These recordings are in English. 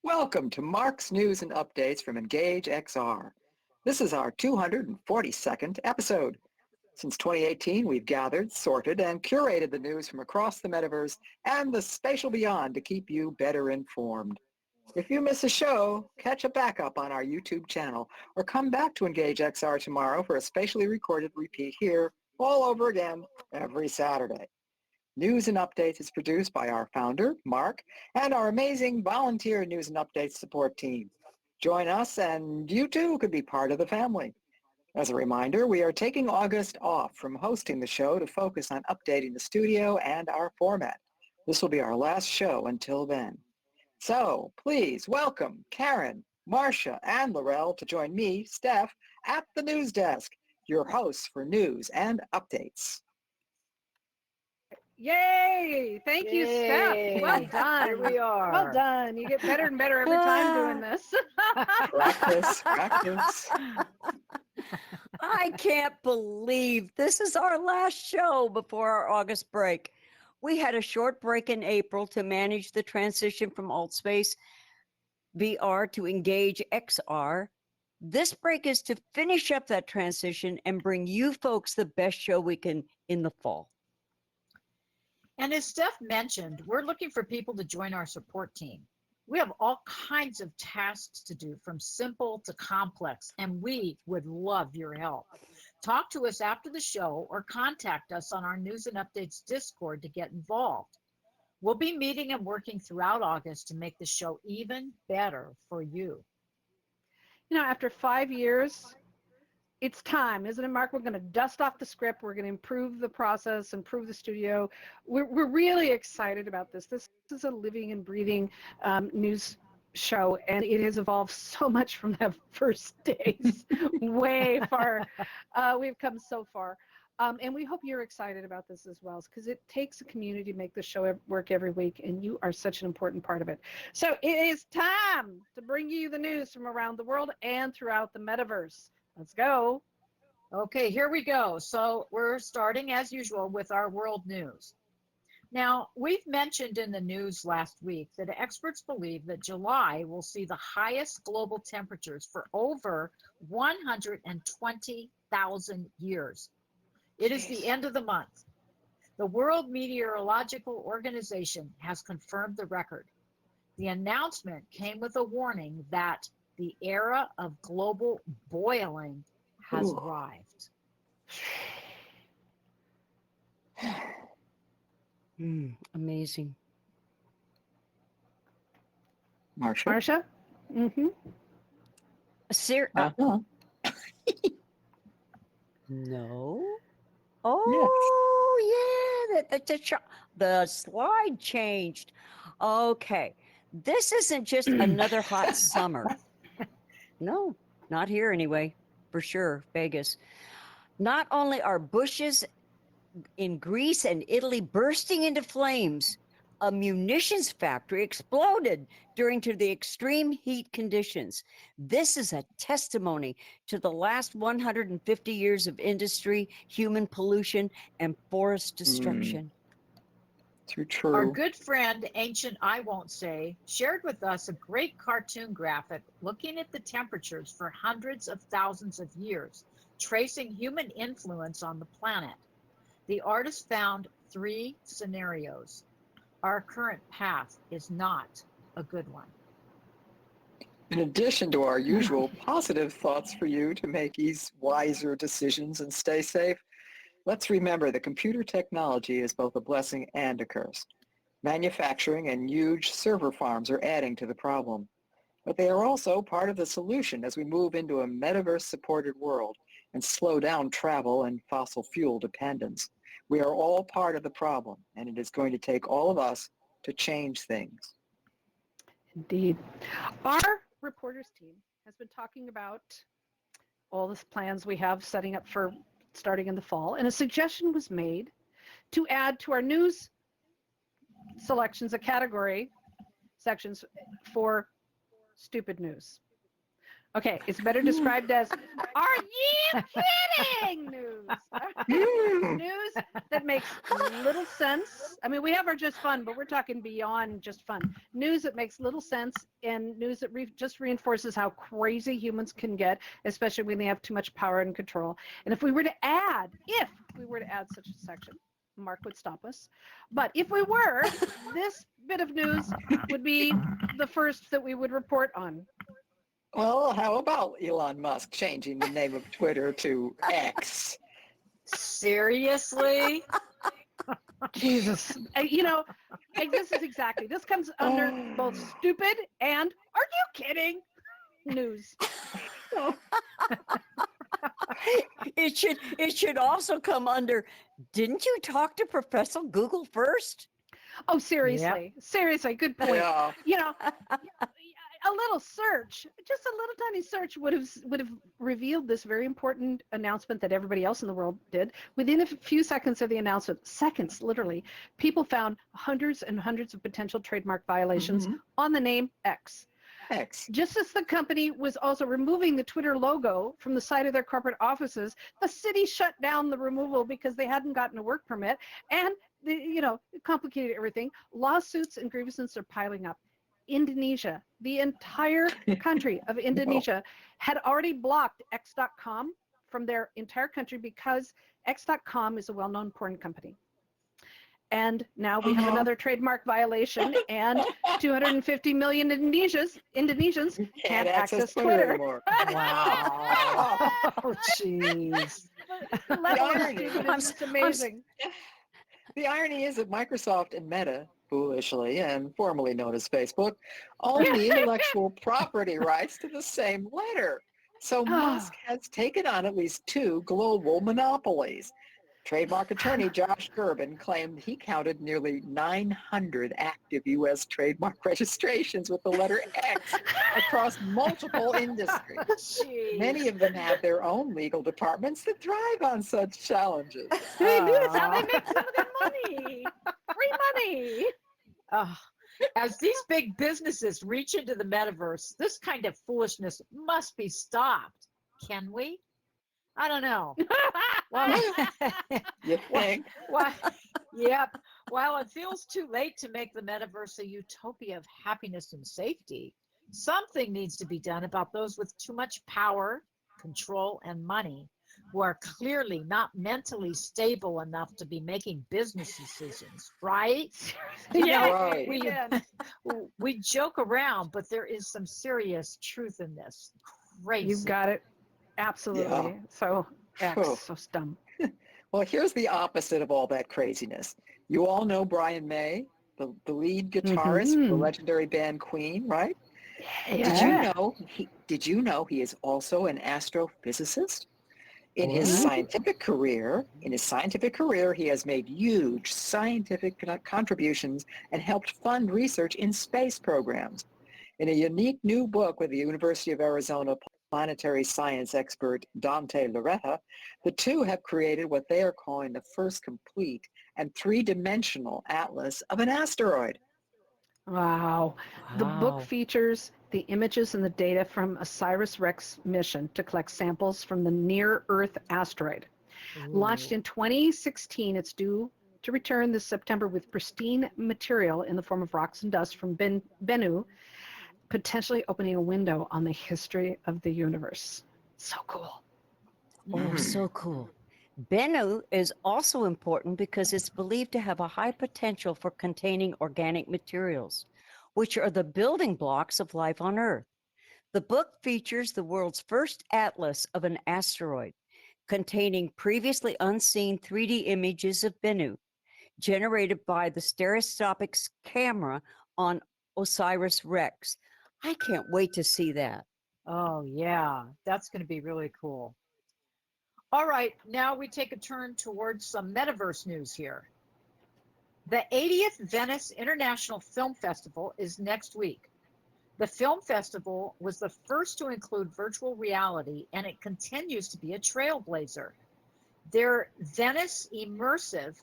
Welcome to Mark's News and Updates from Engage XR. This is our 242nd episode. Since 2018, we've gathered, sorted, and curated the news from across the metaverse and the spatial beyond to keep you better informed. If you miss a show, catch a backup on our YouTube channel or come back to Engage XR tomorrow for a spatially recorded repeat here all over again every Saturday. News and Updates is produced by our founder, Mark, and our amazing volunteer News and Updates support team. Join us and you too could be part of the family. As a reminder, we are taking August off from hosting the show to focus on updating the studio and our format. This will be our last show until then. So please welcome Karen, Marcia, and Laurel to join me, Steph, at the news desk, your hosts for news and updates. Yay! Thank you, Steph. Well done. Here we are. Well done. You get better and better every time doing this. Practice. I can't believe this is our last show before our August break. We had a short break in April to manage the transition from AltspaceVR to Engage XR. This break is to finish up that transition and bring you folks the best show we can in the fall. And as Steph mentioned, we're looking for people to join our support team. We have all kinds of tasks to do, from simple to complex, and we would love your help. Talk to us after the show or contact us on our News and Updates Discord to get involved. We'll be meeting and working throughout August to make the show even better for you. You know, after 5 years, it's time, isn't it, Mark? We're going to dust off the script. We're going to improve the process, improve the studio. We're really excited about this. This is a living and breathing news show, and it has evolved so much from the first days. Way far. We've come so far. And we hope you're excited about this as well, because it takes a community to make the show work every week, and you are such an important part of it. So it is time to bring you the news from around the world and throughout the metaverse. Let's go. Okay, here we go. So we're starting as usual with our world news. Now, we've mentioned in the news last week that experts believe that July will see the highest global temperatures for over 120,000 years. It is the end of the month. The World Meteorological Organization has confirmed the record. The announcement came with a warning that the era of global boiling has arrived. Amazing. Marcia? Mm-hmm. No. Oh, yes. The slide changed. Okay. This isn't just another hot summer. No, not here anyway, for sure, Vegas. Not only are bushes in Greece and Italy bursting into flames, a munitions factory exploded due to the extreme heat conditions. This is a testimony to the last 150 years of industry, human pollution, and forest destruction. Too true. Our good friend, Ancient I Won't Say, shared with us a great cartoon graphic looking at the temperatures for hundreds of thousands of years, tracing human influence on the planet. The artist found 3 scenarios. Our current path is not a good one. In addition to our usual positive thoughts for you to make wiser decisions and stay safe, let's remember that computer technology is both a blessing and a curse. Manufacturing and huge server farms are adding to the problem, but they are also part of the solution as we move into a metaverse-supported world and slow down travel and fossil fuel dependence. We are all part of the problem, and it is going to take all of us to change things. Indeed. Our reporters team has been talking about all the plans we have setting up for starting in the fall, and a suggestion was made to add to our news selections a category sections for stupid news. Okay, it's better described as "Are you kidding?" news. Hmm. News that makes little sense. I mean, we have our just fun, but we're talking beyond just fun. News that makes little sense, and news that just reinforces how crazy humans can get, especially when they have too much power and control. And if we were to add such a section, Mark would stop us. But if we were, this bit of news would be the first that we would report on. Well, how about Elon Musk changing the name of Twitter to X? Seriously? Jesus. This comes under both stupid and "are you kidding?" news. It should also come under, didn't you talk to Professor Google first? Oh, seriously. Seriously, good point. Yeah. You know, a little search, just a little tiny search would have revealed this very important announcement that everybody else in the world did. Within a few seconds of the announcement, seconds literally, people found hundreds and hundreds of potential trademark violations on the name X. X. Just as the company was also removing the Twitter logo from the side of their corporate offices, the city shut down the removal because they hadn't gotten a work permit, and it complicated everything. Lawsuits and grievances are piling up. Indonesia, the entire country of Indonesia, had already blocked X.com from their entire country because X.com is a well-known porn company. And now we have another trademark violation, and 250 million Indonesians can't access Twitter. anymore. Wow. Oh, jeez. The level of irony. stupidness is amazing. The irony is that Microsoft and Meta, foolishly and formerly known as Facebook, own the intellectual property rights to the same letter. So Musk has taken on at least two global monopolies. Trademark attorney Josh Gerben claimed he counted nearly 900 active U.S. trademark registrations with the letter X across multiple industries. Jeez. Many of them have their own legal departments that thrive on such challenges. Maybe that's how they make some of their money. Free money. As these big businesses reach into the metaverse, this kind of foolishness must be stopped. Can we? I don't know. You think? Yep. While it feels too late to make the metaverse a utopia of happiness and safety, something needs to be done about those with too much power, control, and money who are clearly not mentally stable enough to be making business decisions, right? Right. We joke around, but there is some serious truth in this. Crazy. You've got it. Absolutely. Yeah. So Oh. so dumb. Well, here's the opposite of all that craziness. You all know Brian May, the lead guitarist for the legendary band Queen, right? Yeah. Did you know he is also an astrophysicist? In his scientific career, he has made huge scientific contributions and helped fund research in space programs. In a unique new book with the University of Arizona planetary science expert Dante Loretta, the two have created what they are calling the first complete and three-dimensional atlas of an asteroid. Wow. The book features the images and the data from OSIRIS-REx mission to collect samples from the near-Earth asteroid. Launched in 2016, it's due to return this September with pristine material in the form of rocks and dust from Bennu, potentially opening a window on the history of the universe. So cool. Oh, so cool. Bennu is also important because it's believed to have a high potential for containing organic materials, which are the building blocks of life on Earth. The book features the world's first atlas of an asteroid, containing previously unseen 3D images of Bennu, generated by the stereoscopic camera on OSIRIS-REx. I can't wait to see that. Oh, yeah. That's going to be really cool. All right. Now we take a turn towards some metaverse news here. The 80th Venice International Film Festival is next week. The film festival was the first to include virtual reality, and it continues to be a trailblazer. Their Venice Immersive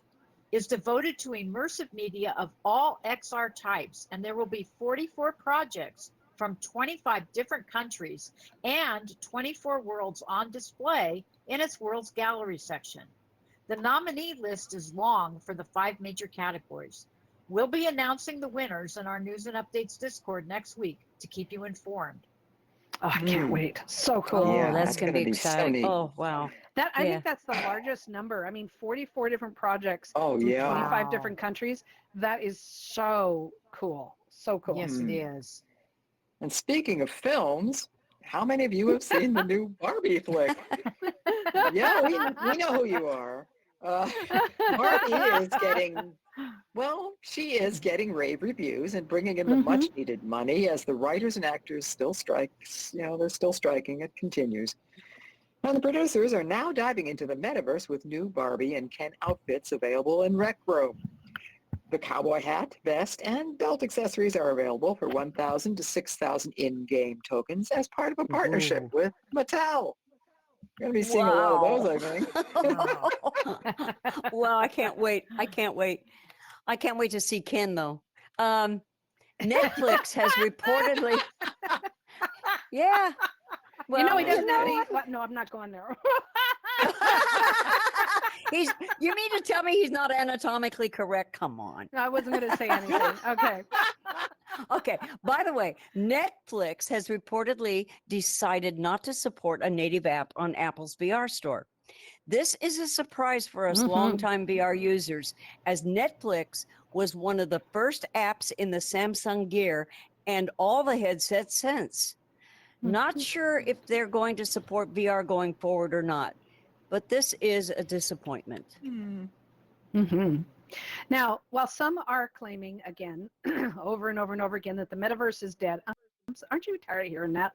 is devoted to immersive media of all XR types, and there will be 44 projects from 25 different countries and 24 worlds on display in its Worlds Gallery section. The nominee list is long for the 5 major categories. We'll be announcing the winners in our News and Updates Discord next week to keep you informed. Oh, I can't wait. So cool. Oh, Yeah, that's going to be so exciting. neat. Oh, wow. I Yeah. think that's the largest number. I mean, 44 different projects Oh, from yeah. 25 Wow. different countries. That is so cool. So cool. Yes, it is. And speaking of films, how many of you have seen the new Barbie flick? Yeah, we know who you are. Barbie is getting, well, she is getting rave reviews and bringing in the much needed money as the writers and actors still strike. They're still striking. It continues. And the producers are now diving into the metaverse with new Barbie and Ken outfits available in Rec Room. The cowboy hat, vest, and belt accessories are available for 1,000 to 6,000 in-game tokens as part of a partnership Ooh. with Mattel. We're going to be seeing a lot of those, I think. Well, I can't wait. I can't wait. I can't wait to see Ken, though. Netflix has reportedly. Yeah. Well, You know he doesn't know have any. what? What? No, I'm not going there. You mean to tell me he's not anatomically correct? Come on. I wasn't going to say anything. Okay. Okay. By the way, Netflix has reportedly decided not to support a native app on Apple's VR store. This is a surprise for us longtime VR users, as Netflix was one of the first apps in the Samsung Gear and all the headsets since. Not sure if they're going to support VR going forward or not, but this is a disappointment. Now, while some are claiming again, over and over and over again, that the metaverse is dead, aren't you tired of hearing that?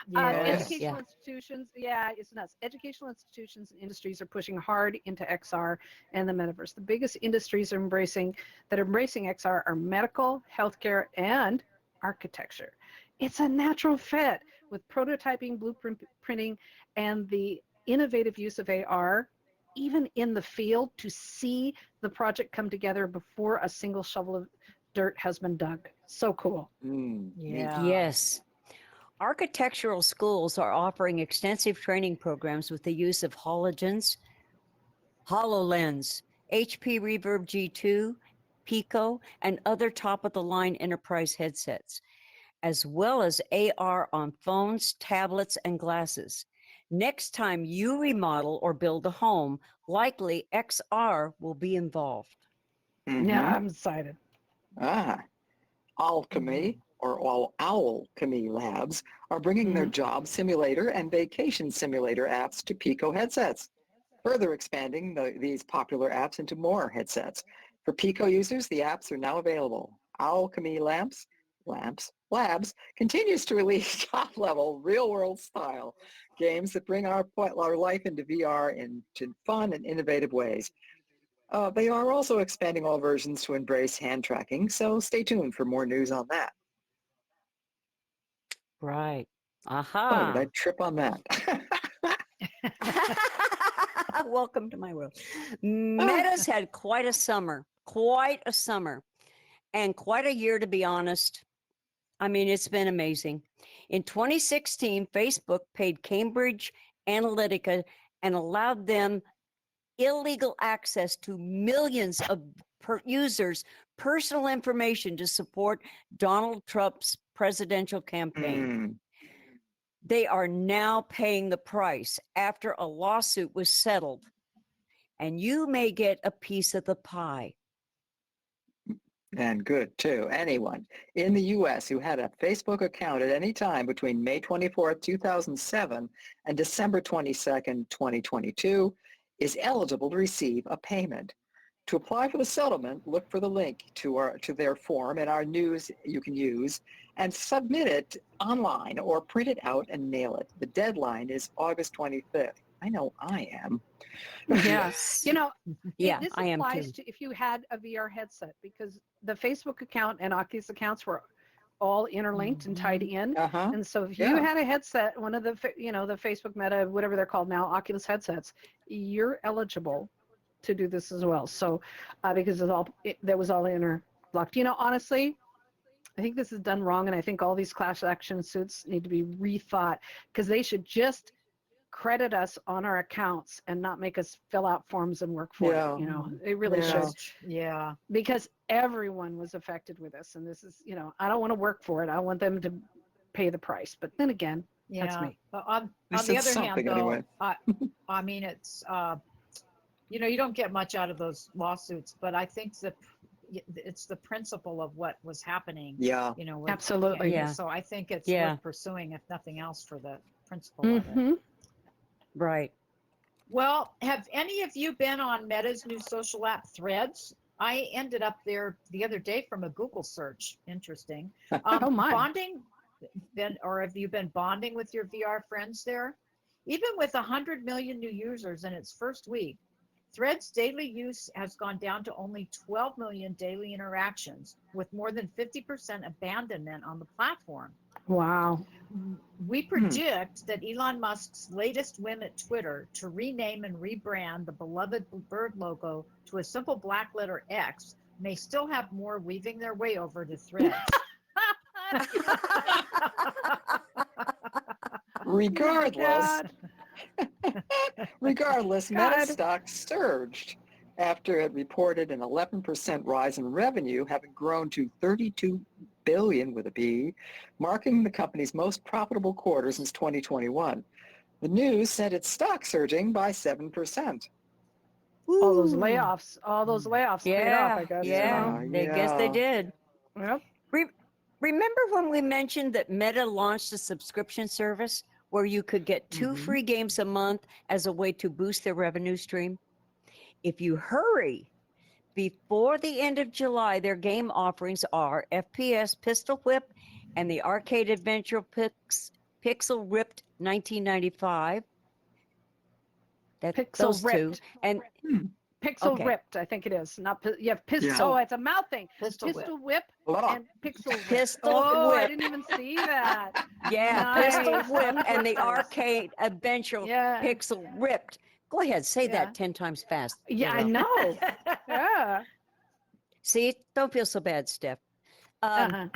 Yes. Educational institutions, it's nuts. Educational institutions and industries are pushing hard into XR and the metaverse. The biggest industries are embracing XR are medical, healthcare, and architecture. It's a natural fit with prototyping, blueprinting, and the innovative use of AR, even in the field, to see the project come together before a single shovel of dirt has been dug. So cool. Yeah. Yes. Architectural schools are offering extensive training programs with the use of HoloLens, HP Reverb G2, Pico, and other top-of-the-line enterprise headsets, as well as AR on phones, tablets, and glasses. Next time you remodel or build a home, likely XR will be involved. Yeah, I'm excited. Alchemy, or Alchemy Labs, are bringing their job simulator and vacation simulator apps to Pico headsets, further expanding these popular apps into more headsets. For Pico users, the apps are now available. Alchemy Labs continues to release top-level, real-world style games that bring our life into VR into fun and innovative ways. They are also expanding all versions to embrace hand tracking, so stay tuned for more news on that. Right. Oh, Aha. did I trip on that? Welcome to my world. Meta's had quite a summer, and quite a year, to be honest. I mean, it's been amazing. In 2016, Facebook paid Cambridge Analytica and allowed them illegal access to millions of users' personal information to support Donald Trump's presidential campaign. They are now paying the price after a lawsuit was settled, and you may get a piece of the pie. And good, too. Anyone in the U.S. who had a Facebook account at any time between May 24th, 2007 and December 22nd, 2022 is eligible to receive a payment. To apply for the settlement, look for the link to their form in our news you can use and submit it online or print it out and mail it. The deadline is August 25th. I know I am. Yes. You know, this I am applies too. to if you had a VR headset, because the Facebook account and Oculus accounts were all interlinked and tied in. And so if you had a headset, one of the, the Facebook Meta, whatever they're called now, Oculus headsets, you're eligible to do this as well. So because that was all interlocked. Honestly, I think this is done wrong, and I think all these class action suits need to be rethought because they should just credit us on our accounts and not make us fill out forms and work for Yeah. it. You know, they really Yeah. should, Yeah. because everyone was affected with this, and this is, you know, I don't want to work for it. I want them to pay the price. But then again, that's Yeah. me. But They on the said other hand, something though, anyway. I mean, it's you know, you don't get much out of those lawsuits, but I think it's the principle of what was happening. Yeah. You know, with, Absolutely. Yeah. So I think it's Yeah. worth pursuing, if nothing else, for the principle of it. Mhm. Right. Well, have any of you been on Meta's new social app, Threads? I ended up there the other day from a Google search. Interesting. Oh my. Bonding, or have you been bonding with your VR friends there? Even with 100 million new users in its first week, Threads daily use has gone down to only 12 million daily interactions, with more than 50% abandonment on the platform. Wow. We predict that Elon Musk's latest whim at Twitter to rename and rebrand the beloved bird logo to a simple black letter X may still have more weaving their way over to Threads. Regardless, regardless, Meta God. stock surged after it reported an 11% rise in revenue, having grown to 32 billion with a B, marking the company's most profitable quarter since 2021. The news sent its stock surging by 7%. All those Ooh. layoffs, paid off, I guess. Yeah. You know? They guess they did. Yep. Remember when we mentioned that Meta launched a subscription service where you could get 2 free games a month as a way to boost their revenue stream? If you hurry, before the end of July, their game offerings are FPS Pistol Whip and the arcade adventure Pixel Ripped 1995. That's Pixel those Ripped. two. And Pixel Okay. Ripped, I think it is. Not you have pistol. Yeah. Oh, it's a mouth thing. Pistol Pistol Whip Blah. and Pixel Whip. Pistol Oh, I Whip. didn't even see that. Yeah, Nice. Pistol Whip and the Tongue twisters. arcade adventure Yeah. Pixel Ripped. Go ahead, say Yeah. that 10 times fast. Yeah, I Lorel. know. Yeah. See, don't feel so bad, Steph. Uh-huh.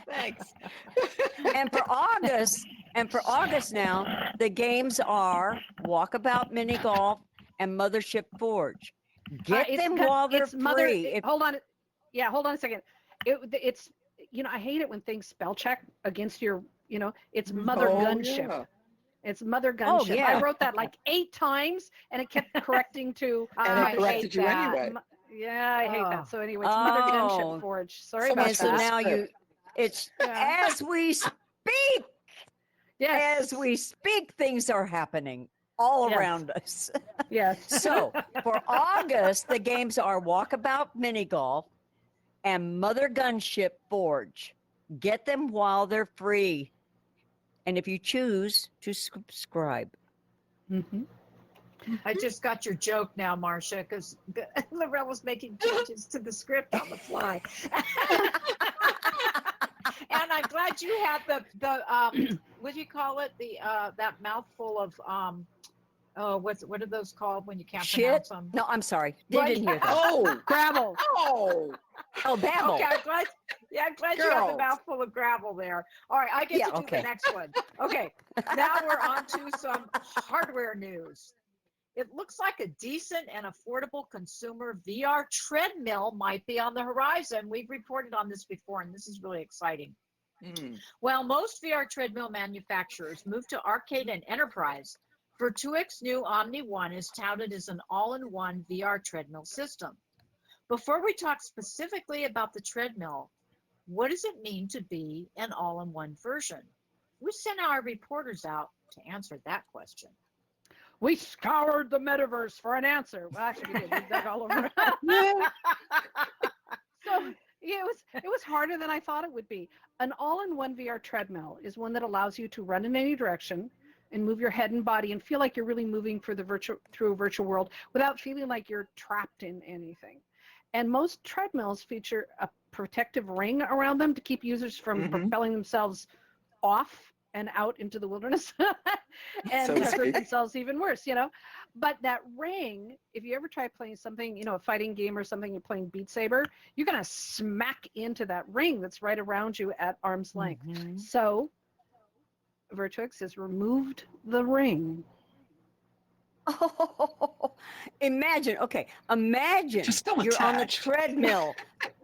Thanks. And for August now, the games are Walkabout Mini Golf and Mothership Forge. Get It's them got- while they're it's mother. free. If- Hold on. Yeah, hold on a second. It's, you know, I hate it when things spell check against your, you know, it's Mother Oh, Gunship. yeah. It's Mother Oh, Gunship. yeah. I wrote that like 8 times, and it kept correcting to. And it I corrected hate you that. anyway. Yeah, I hate Oh. that. So anyway, it's Mother Oh. Gunship Forge. Sorry So about much and for so that. the now script. it's Yeah. as we speak, Yes. as we speak, things are happening all Yes. around us. Yes. So for August, the games are Walkabout Mini Golf and Mother Gunship Forge. Get them while they're free. And if you choose to subscribe. Mhm. I just got your joke now, Marcia, because Lorel was making changes to the script on the fly. And I'm glad you had the what do you call it? The that mouthful of what are those called when you can't pronounce Shit. them? No, I'm sorry. They Well, didn't hear that. Oh, Gravel. oh. Oh, babble. Okay, I'm glad you had the Girls. mouthful of gravel there. All right, I get Yeah, to do okay. the next one. Okay, now we're on to some hardware news. It looks like a decent and affordable consumer VR treadmill might be on the horizon. We've reported on this before, and this is really exciting. While most VR treadmill manufacturers move to arcade and enterprise, Virtuix's new Omni One is touted as an all-in-one VR treadmill system. Before we talk specifically about the treadmill, what does it mean to be an all-in-one version? We sent our reporters out to answer that question. We scoured the metaverse for an answer. Well, actually, we did. We dug all over. Yeah. So yeah, it was harder than I thought it would be. An all-in-one VR treadmill is one that allows you to run in any direction and move your head and body and feel like you're really moving through a virtual world without feeling like you're trapped in anything. And most treadmills feature a protective ring around them to keep users from propelling themselves off and out into the wilderness and So to hurt speak. themselves even worse, But that ring, if you ever try playing something, a fighting game or something, you're playing Beat Saber, you're going to smack into that ring that's right around you at arm's length. Mhm. So Virtuix has removed the ring. Oh, imagine Just still you're on the attached. treadmill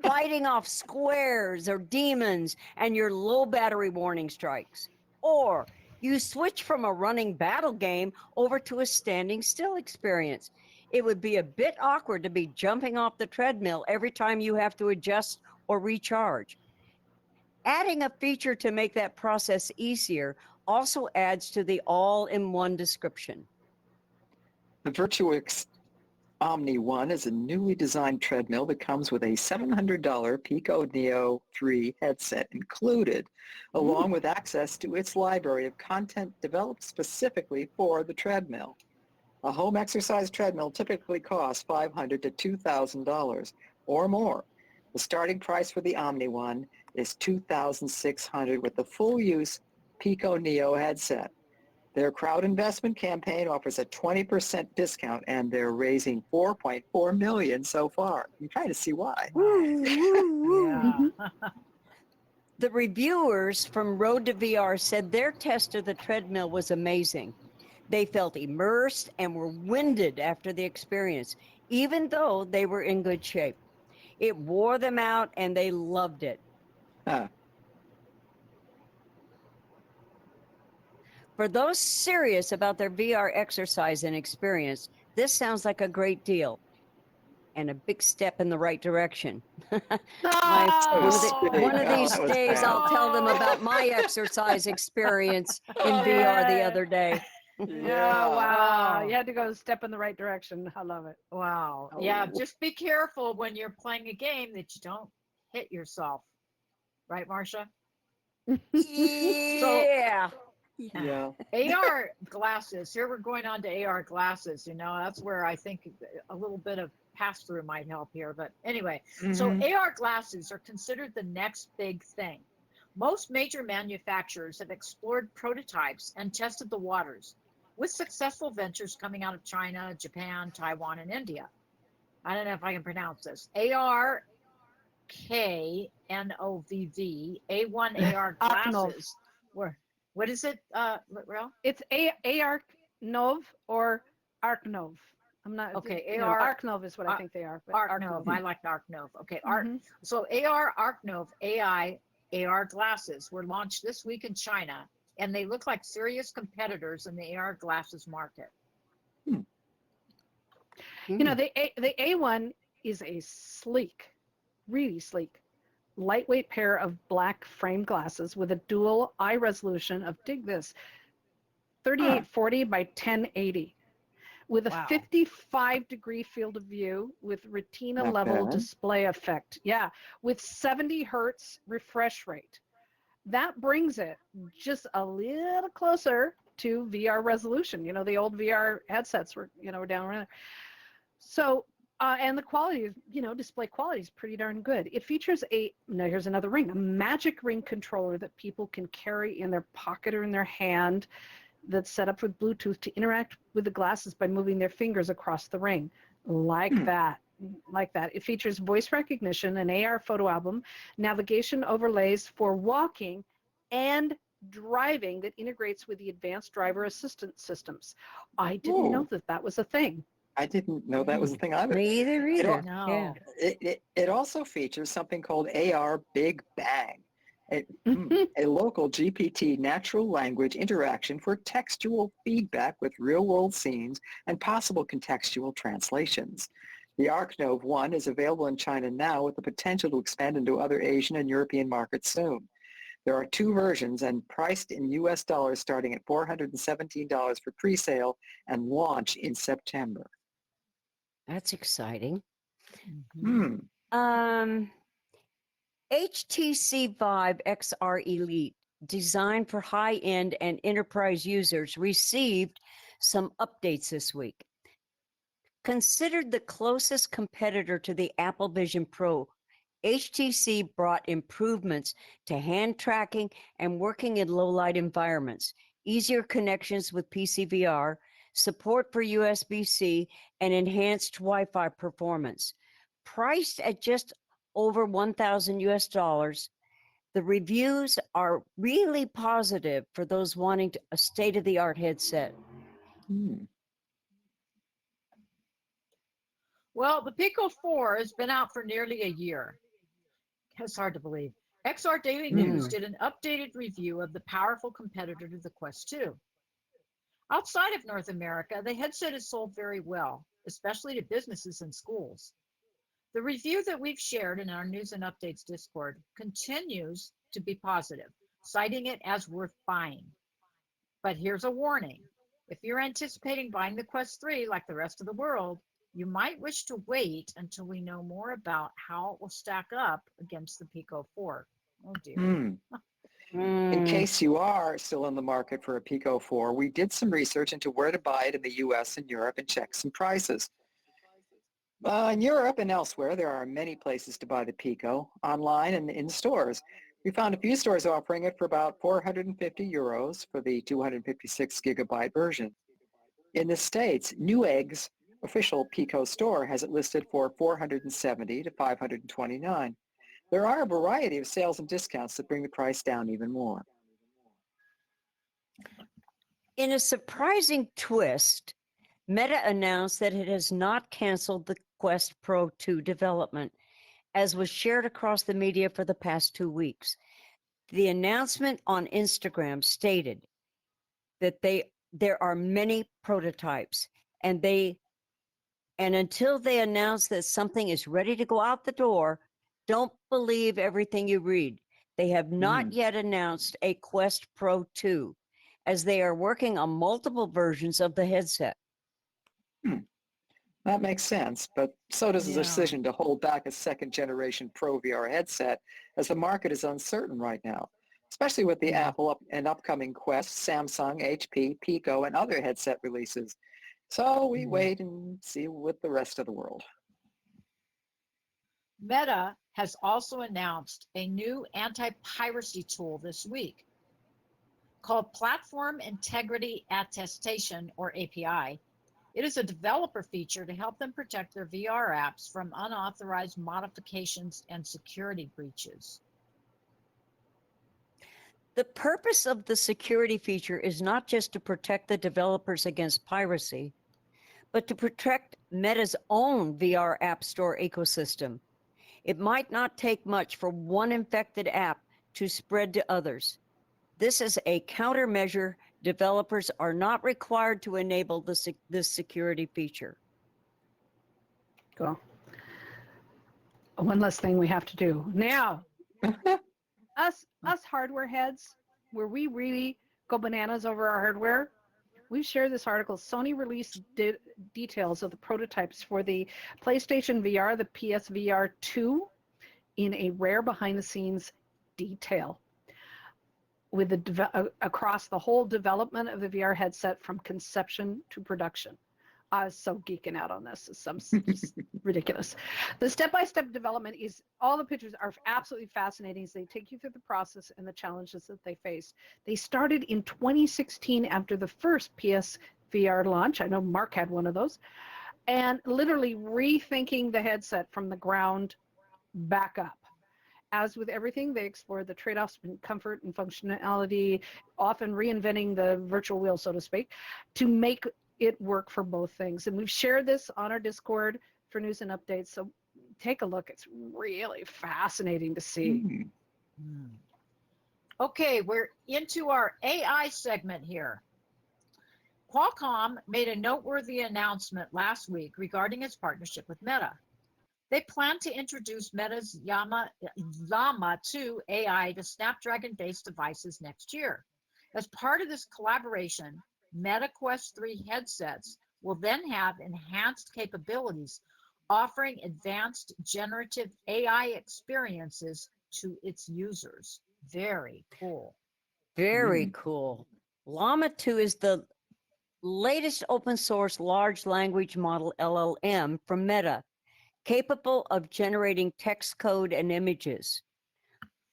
fighting off squares or demons and your low battery warning strikes. Or you switch from a running battle game over to a standing still experience. It would be a bit awkward to be jumping off the treadmill every time you have to adjust or recharge. Adding a feature to make that process easier also adds to the all-in-one description. The Virtuix Omni One is a newly designed treadmill that comes with a $700 Pico Neo 3 headset included, along with access to its library of content developed specifically for the treadmill. A home exercise treadmill typically costs $500 to $2,000 or more. The starting price for the Omni One is $2,600 with the full-use Pico Neo headset. Their crowd investment campaign offers a 20% discount, and they're raising $4.4 million so far. I'm trying to see why. Yeah. The reviewers from Road to VR said their test of the treadmill was amazing. They felt immersed and were winded after the experience, even though they were in good shape. It wore them out and they loved it. Huh. For those serious about their VR exercise and experience, this sounds like a great deal and a big step in the right direction. One of these that was days, bad. I'll tell them about my exercise experience in VR the other day. Yeah, wow. Oh. You had to go a step in the right direction. I love it. Wow. Yeah, Oh. just be careful when you're playing a game that you don't hit yourself. Right, Marcia? Yeah. Yeah. AR glasses. Here we're going on to AR glasses. That's where I think a little bit of pass through might help here. But anyway, so Mhm. AR glasses are considered the next big thing. Most major manufacturers have explored prototypes and tested the waters, with successful ventures coming out of China, Japan, Taiwan, and India. I don't know if I can pronounce this. ARKNOVV, A1 AR glasses. Where? What is it, Rel? It's ARC Nov or Arc Nov. I'm not Okay, no, Arc Nov is what I think they are. But Arc Nov. I like Arc Nov. Okay, Arc. Mhm. So AR Arc Nov AI AR glasses were launched this week in China, and they look like serious competitors in the AR glasses market. The A1 is a sleek, really sleek, lightweight pair of black frame glasses with a dual eye resolution of, dig this, 3840 by 1080 with a Wow. 55-degree field of view with retina Not level bad. display effect. Yeah, with 70 hertz refresh rate. That brings it just a little closer to VR resolution. The old VR headsets were down around there. So, and the quality is, display quality is pretty darn good. It features here's another ring, a magic ring controller that people can carry in their pocket or in their hand that's set up with Bluetooth to interact with the glasses by moving their fingers across the ring. Like that. It features voice recognition, an AR photo album, navigation overlays for walking, and driving that integrates with the advanced driver assistance systems. I didn't know that was a thing. I didn't know that was a thing either. Me either. No. Yeah. It also features something called AR Big Bang, a local GPT natural language interaction for textual feedback with real-world scenes and possible contextual translations. The ArcNov One is available in China now with the potential to expand into other Asian and European markets soon. There are two versions and priced in US dollars starting at $417 for pre-sale and launch in September. That's exciting. Mhm. HTC Vive XR Elite, designed for high-end and enterprise users, received some updates this week. Considered the closest competitor to the Apple Vision Pro, HTC brought improvements to hand tracking and working in low light environments, easier connections with PCVR, support for USB-C, and enhanced Wi-Fi performance. Priced at just over $1,000, the reviews are really positive for those wanting a state-of-the-art headset. Hmm. Well, the Pico 4 has been out for nearly a year. It's hard to believe. XR Daily News did an updated review of the powerful competitor to the Quest 2. Outside of North America, the headset is sold very well, especially to businesses and schools. The review that we've shared in our News and Updates Discord continues to be positive, citing it as worth buying. But here's a warning. If you're anticipating buying the Quest 3 like the rest of the world, you might wish to wait until we know more about how it will stack up against the Pico 4. Oh dear. In case you are still in the market for a Pico 4, we did some research into where to buy it in the US and Europe and check some prices. In Europe and elsewhere, there are many places to buy the Pico, online and in stores. We found a few stores offering it for about 450 euros for the 256 gigabyte version. In the States, Newegg's official Pico store has it listed for 470 to 529. There are a variety of sales and discounts that bring the price down even more. In a surprising twist, Meta announced that it has not canceled the Quest Pro 2 development, as was shared across the media for the past 2 weeks. The announcement on Instagram stated that there are many prototypes, and until they announce that something is ready to go out the door, don't believe everything you read. They have not yet announced a Quest Pro 2, as they are working on multiple versions of the headset. That makes sense, but so does the decision to hold back a second-generation Pro VR headset, as the market is uncertain right now, especially with the Apple and upcoming Quest, Samsung, HP, Pico, and other headset releases. So we wait and see with the rest of the world. Meta has also announced a new anti-piracy tool this week called Platform Integrity Attestation, or API. It is a developer feature to help them protect their VR apps from unauthorized modifications and security breaches. The purpose of the security feature is not just to protect the developers against piracy, but to protect Meta's own VR app store ecosystem. It might not take much for one infected app to spread to others. This is a countermeasure. Developers are not required to enable this security feature. Cool. One less thing we have to do. Now, us hardware heads, where we really go bananas over our hardware, we've shared this article. Sony released details of the prototypes for the PlayStation VR, the PSVR 2, in a rare behind-the-scenes detail, with across the whole development of the VR headset from conception to production. I was so geeking out on this. It's just ridiculous. The step-by-step development is, all the pictures are absolutely fascinating as they take you through the process and the challenges that they faced. They started in 2016 after the first PSVR launch. I know Mark had one of those. And literally rethinking the headset from the ground back up. As with everything, they explored the trade-offs between comfort and functionality, often reinventing the virtual wheel, so to speak, to make it work for both things. And we've shared this on our Discord for news and updates, so take a look. It's really fascinating to see. Okay, we're into our AI segment here. Qualcomm made a noteworthy announcement last week regarding its partnership with Meta. They plan to introduce Meta's Llama 2 AI to Snapdragon-based devices next year. As part of this collaboration, Meta Quest 3 headsets will then have enhanced capabilities, offering advanced generative AI experiences to its users. Very cool. Very cool. Llama 2 is the latest open source large language model LLM from Meta. capable of generating text code and images.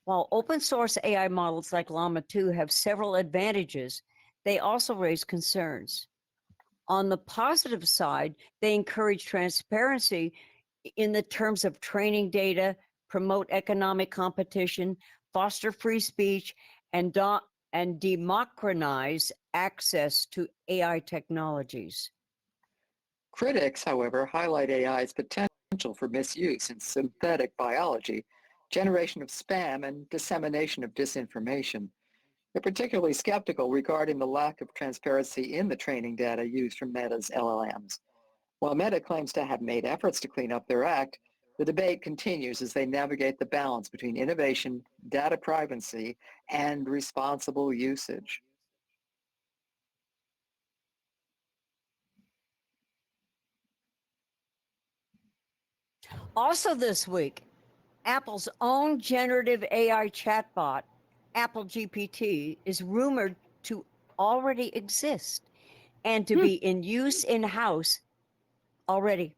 While open source AI models like Llama 2 have several advantages, they also raise concerns. On the positive side, they encourage transparency in the terms of training data, promote economic competition, foster free speech, and democratize access to AI technologies. Critics, however, highlight AI's potential for misuse in synthetic biology, generation of spam, and dissemination of disinformation. They're particularly skeptical regarding the lack of transparency in the training data used from Meta's LLMs. While Meta claims to have made efforts to clean up their act, the debate continues as they navigate the balance between innovation, data privacy, and responsible usage. Also this week, Apple's own generative AI chatbot, Apple GPT, is rumored to already exist and to be in use in-house already.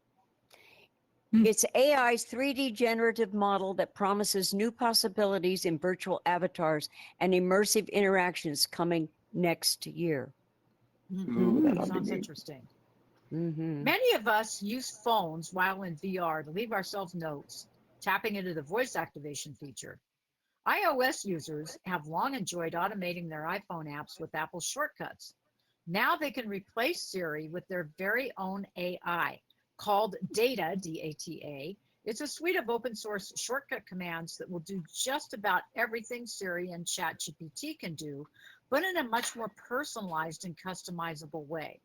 It's AI's 3D generative model that promises new possibilities in virtual avatars and immersive interactions coming next year. Ooh, that'll be Sounds neat. interesting. Mm-hmm. Many of us use phones while in VR to leave ourselves notes, tapping into the voice activation feature. iOS users have long enjoyed automating their iPhone apps with Apple shortcuts. Now they can replace Siri with their very own AI called Data, D-A-T-A. It's a suite of open source shortcut commands that will do just about everything Siri and ChatGPT can do, but in a much more personalized and customizable way.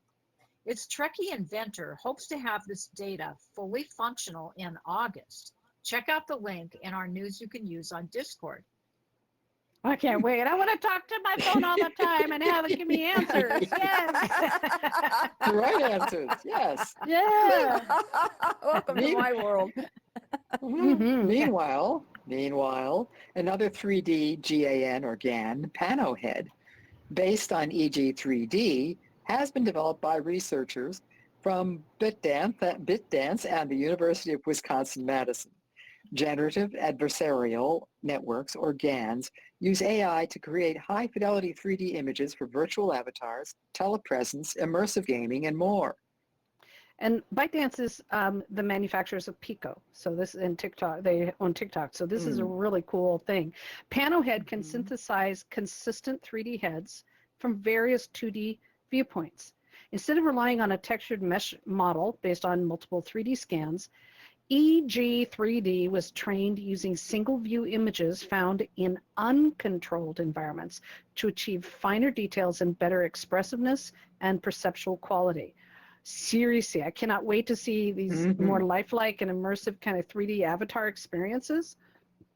Its Trekkie inventor hopes to have this data fully functional in August. Check out the link in our news you can use on Discord. I can't wait. I want to talk to my phone all the time and have it give me answers. Yes. The right answers, yes. Yeah. Welcome to my world. Mhm. Meanwhile, another 3D GAN or GAN Panohead based on EG3D has been developed by researchers from BitDance and the University of Wisconsin-Madison. Generative Adversarial Networks, or GANs, use AI to create high-fidelity 3D images for virtual avatars, telepresence, immersive gaming, and more. And ByteDance is the manufacturers of Pico. So this in TikTok, they own TikTok. So this is a really cool thing. Panohead can synthesize consistent 3D heads from various 2D viewpoints. Instead of relying on a textured mesh model based on multiple 3D scans, EG3D was trained using single view images found in uncontrolled environments to achieve finer details and better expressiveness and perceptual quality. Seriously, I cannot wait to see these more lifelike and immersive kind of 3D avatar experiences.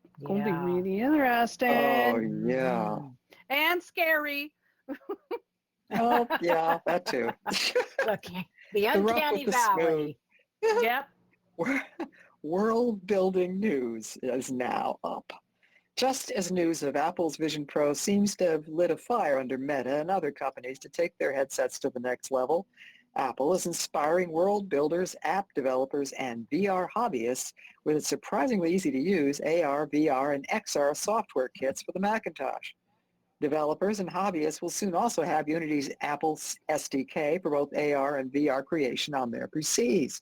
It's going to be really interesting. Oh, yeah. And scary. Oh, yeah, that too. Okay. The The rough uncanny with the smooth. valley. Yep. World-building news is now up. Just as news of Apple's Vision Pro seems to have lit a fire under Meta and other companies to take their headsets to the next level, Apple is inspiring world builders, app developers, and VR hobbyists with its surprisingly easy-to-use AR, VR, and XR software kits for the Macintosh. Developers and hobbyists will soon also have Unity's Apple's SDK for both AR and VR creation on their PCs.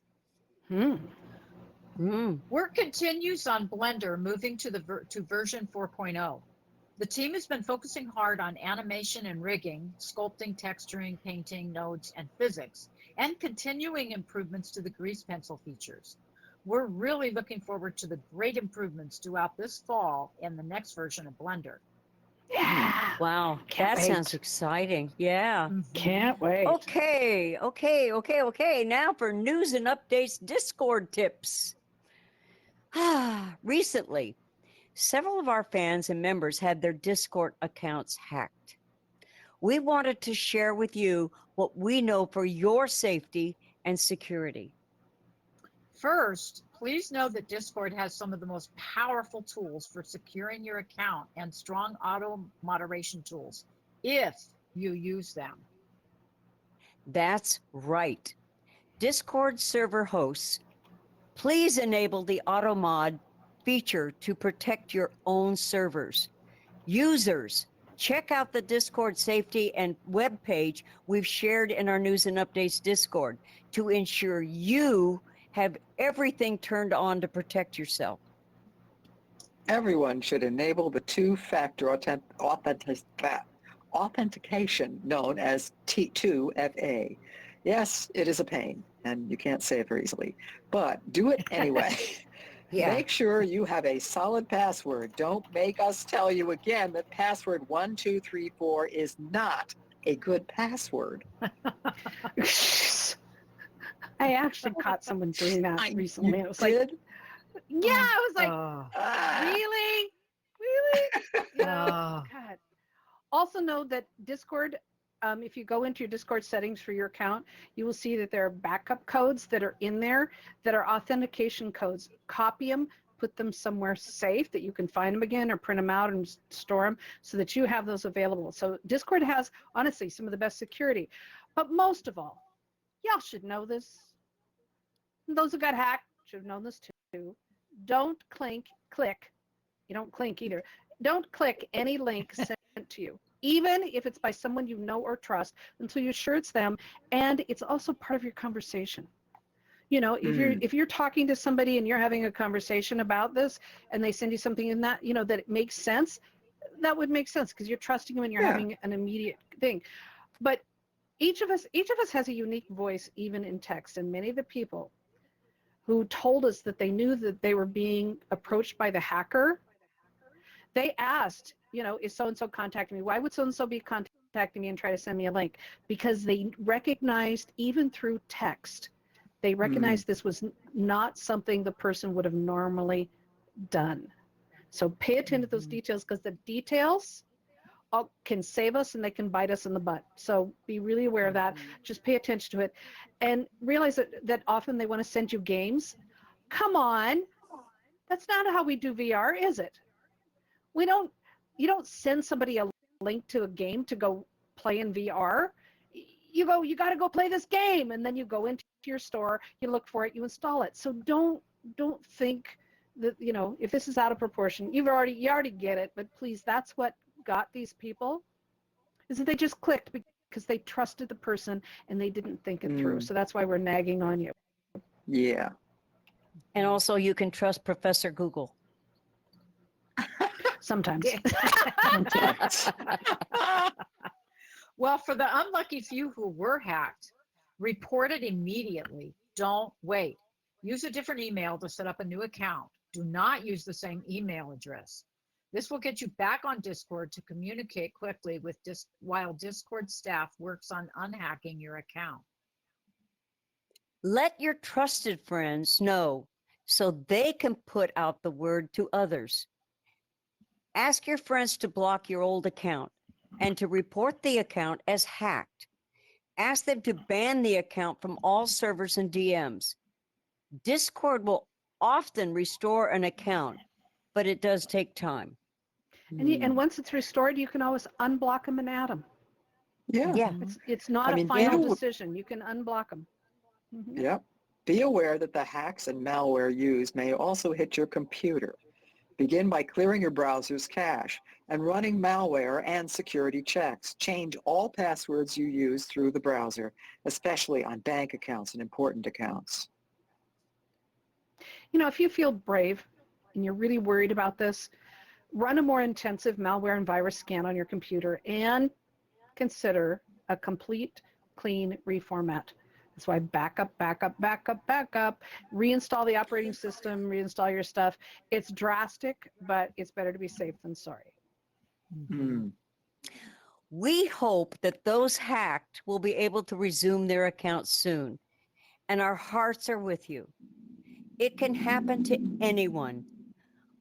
Work continues on Blender, moving to version 4.0. The team has been focusing hard on animation and rigging, sculpting, texturing, painting, nodes, and physics, and continuing improvements to the grease pencil features. We're really looking forward to the great improvements due out this fall in the next version of Blender. Yeah. Wow, Can't that wait. sounds exciting. Yeah. Can't wait. Okay. Now for news and updates, Discord tips. Recently, several of our fans and members had their Discord accounts hacked. We wanted to share with you what we know for your safety and security. First, please know that Discord has some of the most powerful tools for securing your account and strong auto moderation tools if you use them. That's right. Discord server hosts Please enable the auto mod feature to protect your own servers. Users, check out the Discord safety and web page we've shared in our News and Updates Discord to ensure you have everything turned on to protect yourself. Everyone should enable the two-factor authentication known as T2FA. Yes, it is a pain, and you can't say it very easily, but do it anyway. Yeah. Make sure you have a solid password. Don't make us tell you again that password 1234 is not a good password. I actually caught someone doing that recently. You It was did? like, yeah, I was like, Ah. really? Really? You know, Ah. God. Also know that Discord, if you go into your Discord settings for your account, you will see that there are backup codes that are in there that are authentication codes. Copy them, put them somewhere safe that you can find them again, or print them out and store them so that you have those available. So Discord has, honestly, some of the best security. But most of all, y'all should know this. Those who got hacked should have known this too. Don't click. You don't click either. Don't click any link sent to you, even if it's by someone you know or trust, until you're sure it's them and it's also part of your conversation. You know, if you're talking to somebody and you're having a conversation about this and they send you something in that, you know, that it makes sense, that would make sense because you're trusting them and you're having an immediate thing. But each of us has a unique voice, even in text, and many of the people who told us that they knew that they were being approached by the hacker, they asked, you know, is so-and-so contacting me? Why would so-and-so be contacting me and try to send me a link? Because they recognized, even through text, they recognized this was not something the person would have normally done. So pay attention to those details, because the details can save us and they can bite us in the butt. So be really aware of that. Just pay attention to it and realize that often they want to send you games. Come on. That's not how we do VR, is it? You don't send somebody a link to a game to go play in VR. You got to go play this game, and then you go into your store, you look for it, you install it. So don't think that, you know, if this is out of proportion, you already get it, but please, that's what got these people, is that they just clicked because they trusted the person and they didn't think it through. So that's why we're nagging on you. Yeah. And also, you can trust Professor Google. Sometimes. Well, for the unlucky few who were hacked, report it immediately. Don't wait. Use a different email to set up a new account. Do not use the same email address. This will get you back on Discord to communicate quickly while Discord staff works on unhacking your account. Let your trusted friends know so they can put out the word to others. Ask your friends to block your old account and to report the account as hacked. Ask them to ban the account from all servers and DMs. Discord will often restore an account, but it does take time. And once it's restored, you can always unblock them and add them. Yeah. It's not a final decision. You can unblock them. Yep. Be aware that the hacks and malware used may also hit your computer. Begin by clearing your browser's cache and running malware and security checks. Change all passwords you use through the browser, especially on bank accounts and important accounts. You know, if you feel brave and you're really worried about this, run a more intensive malware and virus scan on your computer and consider a complete clean reformat. That's why backup, reinstall the operating system, reinstall your stuff. It's drastic, but it's better to be safe than sorry. We hope that those hacked will be able to resume their accounts soon, and our hearts are with you. It can happen to anyone.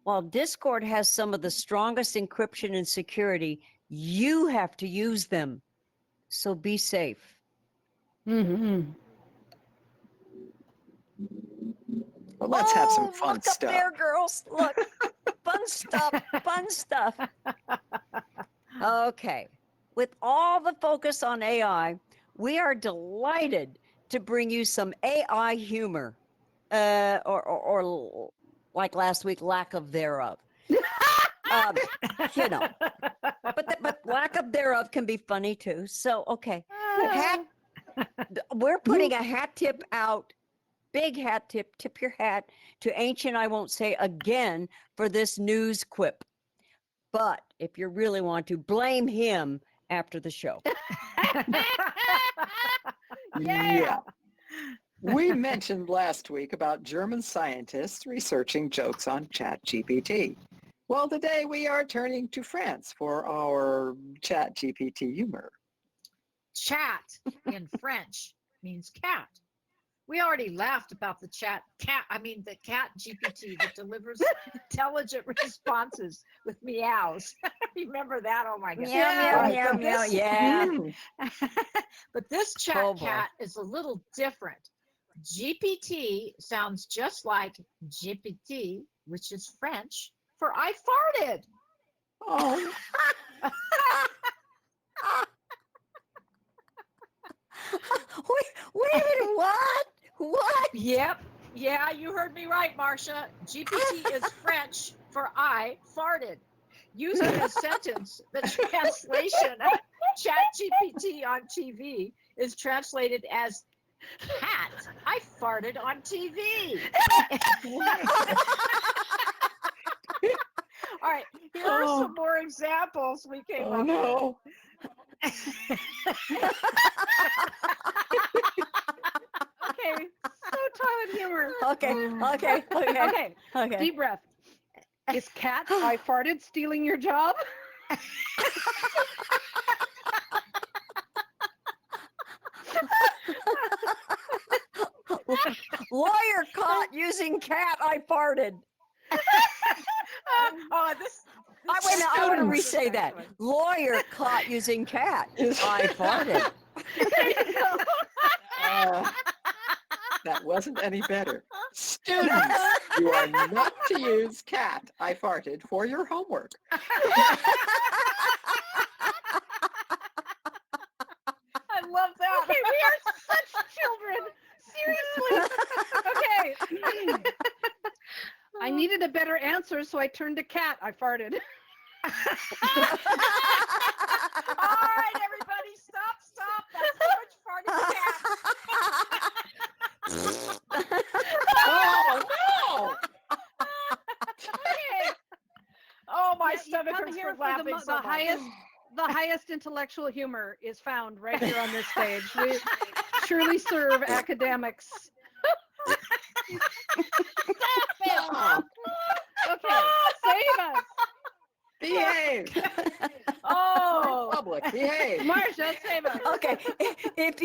While Discord has some of the strongest encryption and security, you have to use them. So be safe. Well, let's have some fun look stuff. Up there, girls. Look, fun stuff. Okay. With all the focus on AI, we are delighted to bring you some AI humor. or like last week, lack of thereof. um, you know, but lack of thereof can be funny too. So okay, hat. We're putting a hat tip out. Big hat tip. Tip your hat to Ancient. I won't say again for this news quip. But if you really want to, blame him after the show. Yeah. We mentioned last week about German scientists researching jokes on ChatGPT. Well, today we are turning to France for our ChatGPT humor. Chat in French means cat. We already laughed about the cat GPT that delivers intelligent responses with meows. Remember that? Oh my God. Meow, meow, meow, meow. Yeah. But this chat Oh, boy. cat is a little different. GPT sounds just like GPT, which is French for I farted. Oh, Wait a minute. What? What? Yep. Yeah, you heard me right, Marcia. GPT is French for I farted. Used in a sentence, the translation of ChatGPT on TV is translated as cat. I farted on TV. All right, here are some more examples we came oh up no. Okay, so toilet humor. Okay. Deep breath. Is cat I farted stealing your job? Lawyer caught using cat. I farted. This I want to students, re-say that. actually. Lawyer caught using cat. I farted. There you go. That wasn't any better. Students, you are not to use cat, I farted, for your homework. I love that. Okay, we are such children. Seriously. Okay. I needed a better answer, so I turned to cat. I farted. All right, everybody, stop. That's too much farting cat. Oh no! Okay. Oh, my You stomach come hurts here for for laughing the so much. highest intellectual humor is found right here on this stage. We surely serve academics. Oh, Okay, save us. behave! Oh, Public, behave! Marcia, save us. Okay, if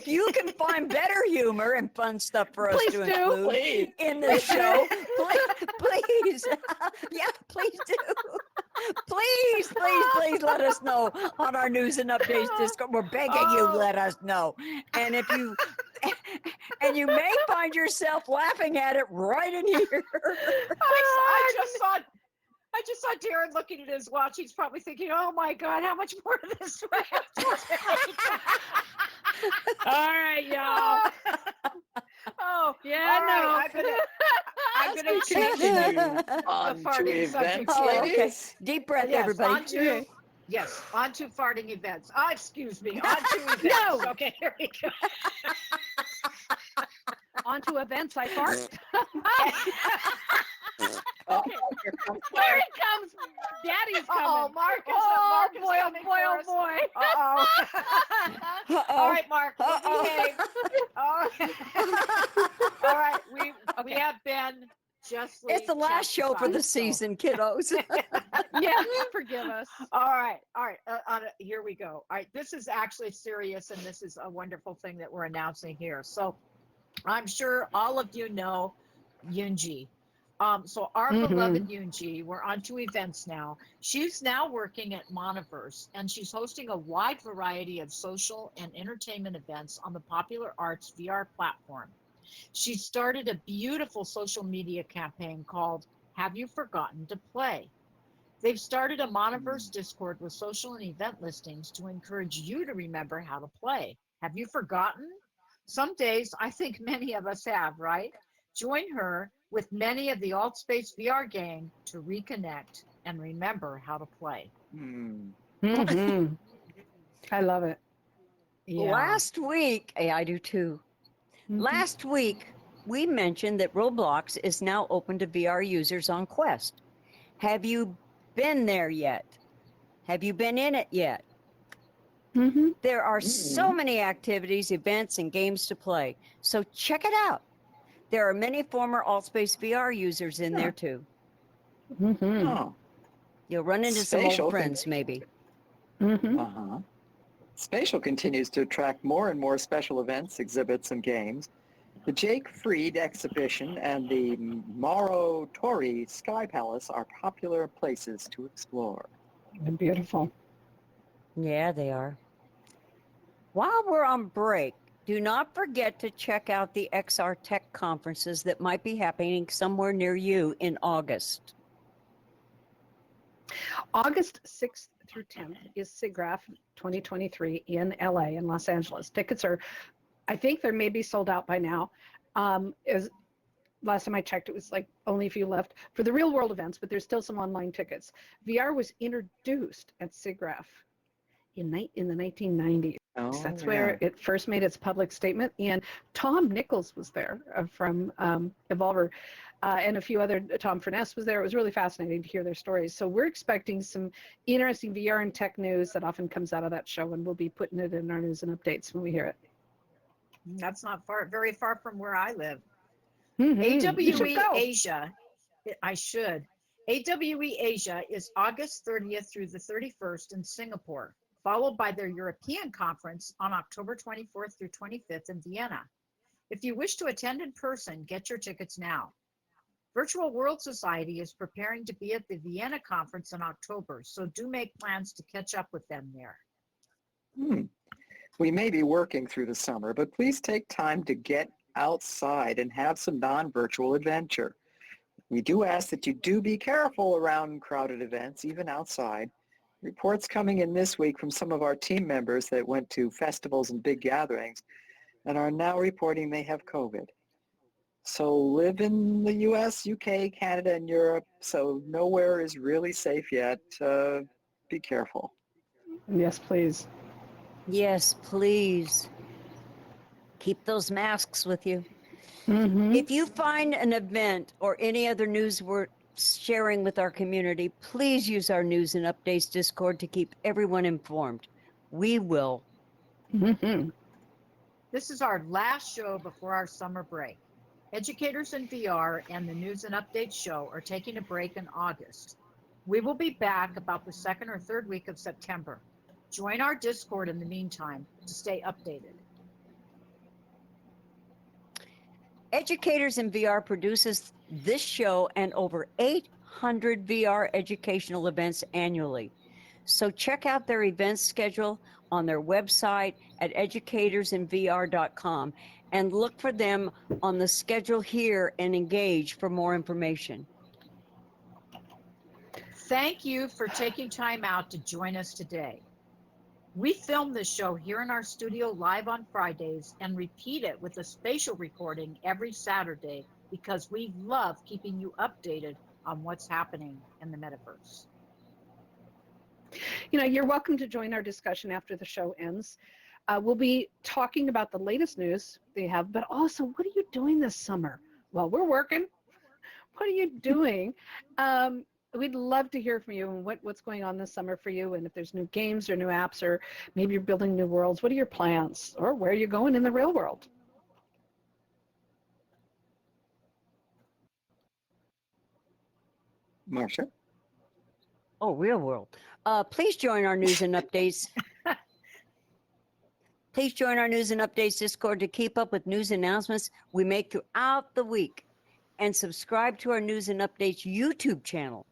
you can find better humor and fun stuff for us Please to do. include Please. in the show, please, yeah, please do. Please let us know on our news and updates Discord. We're begging you, let us know. And if you may find yourself laughing at it right in here. I just saw Darren looking at his watch. He's probably thinking, "Oh my God, how much more of this do I have to take?" All right, y'all. Oh, Yeah, all right, no. I'm gonna change Continue on to farting events, subject Oh, here. okay. ladies. Deep breath, Yes, everybody. on to farting events. Excuse me, on to events. No. Okay, here we go. On to events, I fart. Oh, here comes Here it comes. Daddy's coming. Oh, Mark is Oh, Mark is boy, oh, coming boy, for oh, us. boy. Uh-oh. Uh-oh. All right, Mark, we'll Uh-oh. behave. All right, we have been justly. It's the last show for the chastised, season, kiddos. Yes, forgive us. All right. Here we go. All right, this is actually serious, and this is a wonderful thing that we're announcing here. So, I'm sure all of you know Yunji. So our beloved Yunji, we're on to events now. She's now working at Monoverse, and she's hosting a wide variety of social and entertainment events on the Popular Arts VR platform. She started a beautiful social media campaign called Have You Forgotten to Play? They've started a Monoverse Discord with social and event listings to encourage you to remember how to play. Have you forgotten? Some days I think many of us have, right? Join her with many of the Altspace VR gang to reconnect and remember how to play. Hmm. Mm-hmm. I love it. Yeah. Last week, I do too. Mhm. Last week, we mentioned that Roblox is now open to VR users on Quest. Have you been there yet? Have you been in it yet? Mhm. There are so Mhm. many activities, events, and games to play. So check it out. There are many former Altspace VR users in there Huh. too. Mhm. Oh, You'll run into some old Spatial friends, maybe. Mhm. uh-huh. Spatial continues to attract more and more special events, exhibits, and games. The Jake Fried exhibition and the Mauro Tori Sky Palace are popular places to explore. They're beautiful. Yeah, they are. While we're on break, do not forget to check out the XR Tech conferences that might be happening somewhere near you in August. August 6th through 10th is SIGGRAPH 2023 in LA in Los Angeles. Tickets are, I think they may be sold out by now. As last time I checked, it was like only a few left for the real world events, but there's still some online tickets. VR was introduced at SIGGRAPH in the 1990s. Oh, That's yeah. where it first made its public statement. And Tom Nichols was there from Evolver, and a few other, Tom Furness was there. It was really fascinating to hear their stories. So we're expecting some interesting VR and tech news that often comes out of that show, and we'll be putting it in our news and updates when we hear it. That's not very far from where I live. Mm-hmm. You should AWE go. Asia, I should. AWE Asia is August 30th through the 31st in Singapore, followed by their European conference on October 24th through 25th in Vienna. If you wish to attend in person, get your tickets now. Virtual World Society is preparing to be at the Vienna conference in October, so do make plans to catch up with them there. Hmm. We may be working through the summer, but please take time to get outside and have some non-virtual adventure. We do ask that you do be careful around crowded events, even outside. Reports coming in this week from some of our team members that went to festivals and big gatherings and are now reporting they have COVID. So live in the US, UK, Canada, and Europe, so nowhere is really safe yet. Be careful. Yes, please. Yes, please. Keep those masks with you. Mm-hmm. If you find an event or any other news worth sharing with our community, please use our News and Updates Discord to keep everyone informed. We will. Mm-hmm. This is our last show before our summer break. Educators in VR and the News and Updates show are taking a break in August. We will be back about the second or third week of September. Join our Discord in the meantime to stay updated. Educators in VR produces this show and over 800 VR educational events annually. So check out their events schedule on their website at educatorsinvr.com and look for them on the schedule here and engage for more information. Thank you for taking time out to join us today. We film this show here in our studio live on Fridays and repeat it with a spatial recording every Saturday because we love keeping you updated on what's happening in the metaverse. You know, you're welcome to join our discussion after the show ends. We'll be talking about the latest news they have, but also, what are you doing this summer? Well, we're working. What are you doing? We'd love to hear from you and what's going on this summer for you, and if there's new games or new apps, or maybe you're building new worlds. What are your plans, or where are you going in the real world? Marcia? Oh, real world. Please join our News and Updates. Please join our News and Updates Discord to keep up with news announcements we make throughout the week, and subscribe to our News and Updates YouTube channel.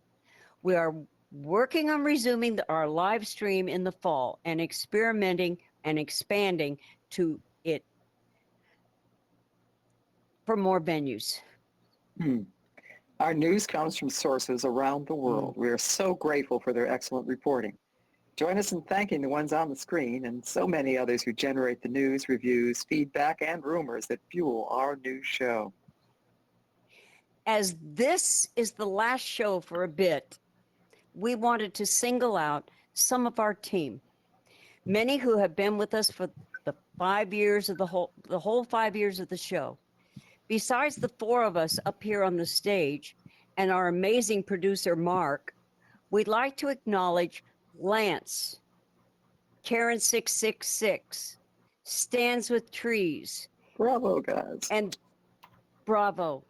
We are working on resuming our live stream in the fall and experimenting and expanding to it for more venues. Hmm. Our news comes from sources around the Mm. world. We are so grateful for their excellent reporting. Join us in thanking the ones on the screen and so many others who generate the news, reviews, feedback, and rumors that fuel our new show. As this is the last show for a bit, we wanted to single out some of our team, many who have been with us for the 5 years of the whole 5 years of the show. Besides the four of us up here on the stage and our amazing producer, Mark, we'd like to acknowledge Lance, Karen666, Stands with Trees, Bravo, guys. and Bravo,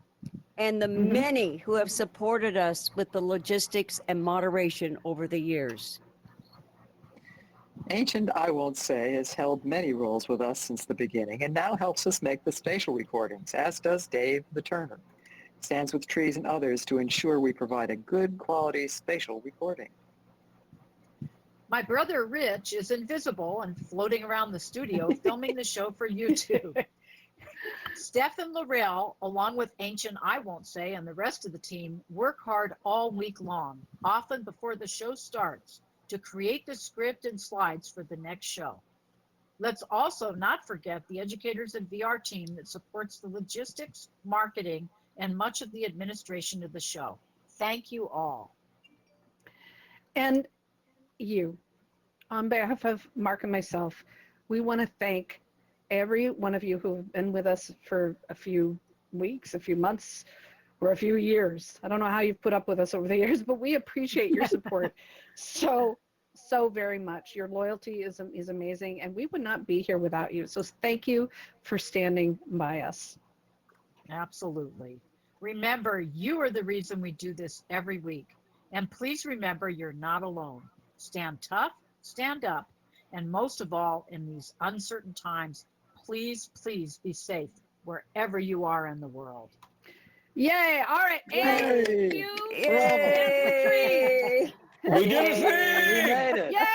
and the many who have supported us with the logistics and moderation over the years. Ancient I Won't Say has held many roles with us since the beginning and now helps us make the spatial recordings, as does Dave the Turner. Stands with Trees and others to ensure we provide a good quality spatial recording. My brother Rich is invisible and floating around the studio filming the show for YouTube. Steph and Laurel, along with Ancient I Won't Say and the rest of the team, work hard all week long, often before the show starts, to create the script and slides for the next show. Let's also not forget the educators and VR team that supports the logistics, marketing, and much of the administration of the show. Thank you all. And you, on behalf of Mark and myself, we want to thank every one of you who have been with us for a few weeks, a few months, or a few years. I don't know how you've put up with us over the years, but we appreciate your support so very much. Your loyalty is amazing, and we would not be here without you. So thank you for standing by us. Absolutely. Remember, you are the reason we do this every week. And please remember, you're not alone. Stand tough, stand up, and most of all, in these uncertain times, please be safe wherever you are in the world. Yay! All right. Yay! And you. Yay! We did We made it. Yay!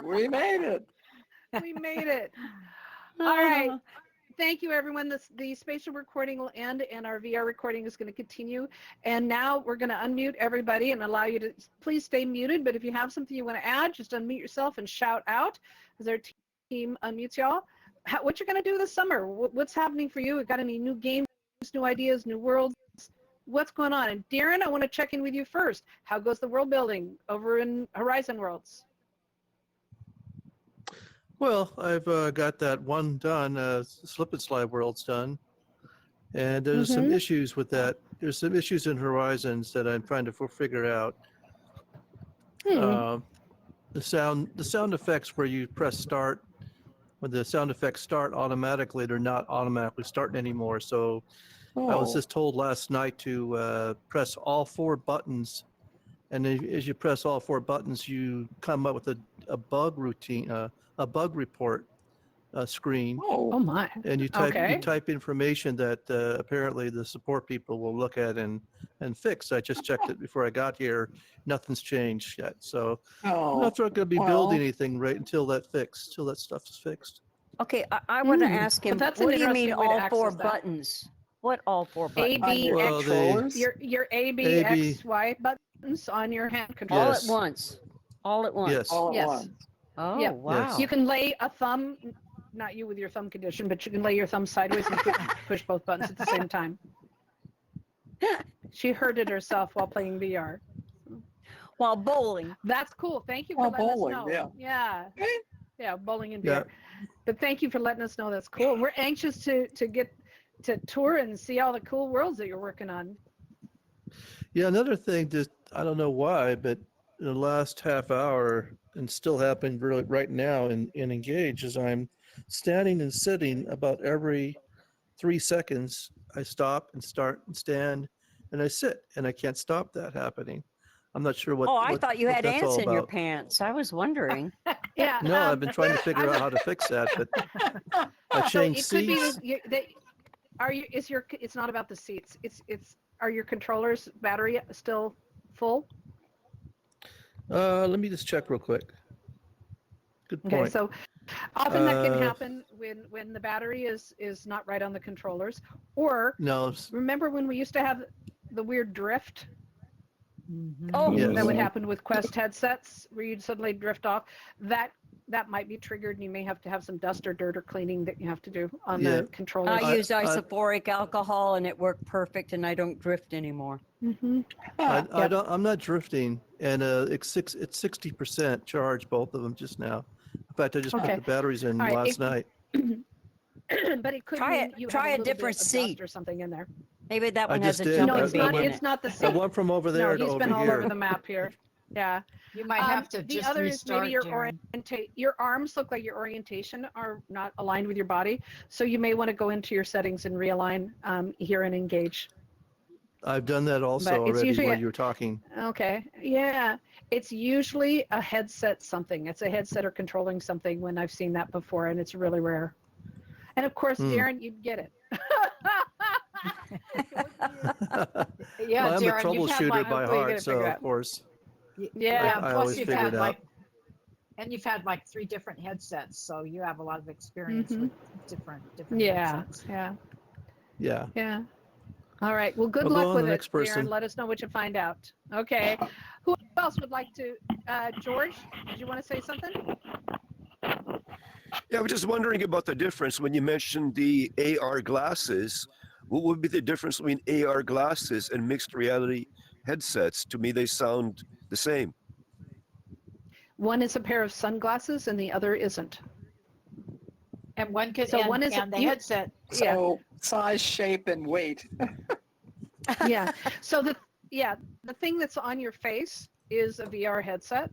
We made it. We made it. All right. Thank you, everyone. The spatial recording will end, and our VR recording is going to continue. And now we're going to unmute everybody and allow you to please stay muted. But if you have something you want to add, just unmute yourself and shout out as our team unmutes y'all. What you're going to do this summer? What's happening for you? Got any new games, new ideas, new worlds? What's going on? And Darren, I want to check in with you first. How goes the world building over in Horizon Worlds? Well, I've got that one done, Slip and Slide World's done. And there's some issues with that. There's some issues in Horizons that I'm trying to figure out. The sound effects where you press start, when the sound effects start automatically, they're not automatically starting anymore. So I was just told last night to press all 4 buttons. And as you press all 4 buttons, you come up with a bug routine, a bug report screen. Oh my! And you type information that apparently the support people will look at and fix. I just checked it before I got here. Nothing's changed yet. So I'm not going to be building anything right until that stuff is fixed. Okay, I want to ask him, that's what an do you mean interesting way to all 4 access that. buttons? What all 4 buttons? A, B, Well, X, your A, B, X, Y buttons on your hand controller. All Yes. at once. All at once. Yes. All at Yes. once. Oh, Yeah. wow. Yes. You can lay a thumb, not you with your thumb condition, but you can lay your thumb sideways and push both buttons at the same time. She heard it herself while playing VR. While bowling. That's cool. Thank you for While letting bowling, us know. Yeah, bowling and VR. Yeah. But thank you for letting us know. That's cool. We're anxious to get to tour and see all the cool worlds that you're working on. Yeah, another thing, just I don't know why, but in the last half hour, and still happening really right now in Engage, is I'm standing and sitting about every 3 seconds. I stop and start and stand, and I sit, and I can't stop that happening. I'm not sure what. I thought you what had that's ants all in your about. pants. I was wondering. Yeah. No, I've been trying to figure out how to fix that, but I So changed it could be seats. it's not about the seats. Are your controllers battery still full? Let me just check real quick. Good point. Okay, so often that can happen when the battery is not right on the controllers. Or No, remember when we used to have the weird drift? Oh, Yes. That would happen with Quest headsets where you'd suddenly drift off. That might be triggered, and you may have to have some dust or dirt or cleaning that you have to do on Yeah. the controller. I use isoporic alcohol and it worked perfect, and I don't drift anymore. Mm-hmm. I'm not drifting, and it's 60% charge, both of them just now. In fact, I just put Okay. the batteries in All right, last night. But it could Try mean it- you try have a a little different bit of seat. dust or something in there. Maybe that I one has just a did. No, jumping it's I not. went- bean in It's it. not the I same. went from over No, there to he's over been all here. over the map here. Yeah. You might have to The just other is maybe restart, your Darren. your arms look like your orientation are not aligned with your body, so you may want to go into your settings and realign here and engage. I've done that also But it's already usually while you were talking. Okay, yeah, it's usually a headset something. It's a headset or controlling something when I've seen that before, and it's really rare. And of course, Darren, you'd get it. Yeah, Well, I'm a Darren, you've had troubleshooter like, by hopefully you get heart, it so figured of out. course Yeah. I plus always you've figure had it out. and you've had like 3 different headsets, so you have a lot of experience Mhm. with different Yeah, headsets. Yeah. yeah. All right. Well, good We'll go luck on with the it, next person. Darren. Let us know what you find out. Okay. Who else would like to? George, did you want to say something? Yeah, I was just wondering about the difference when you mentioned the AR glasses. What would be the difference between AR glasses and mixed reality headsets? To me, they sound the same. One is a pair of sunglasses, and the other isn't. And one can So and, one is and the you- headset. Yeah. So size, shape, and weight. Yeah. So the thing that's on your face is a VR headset,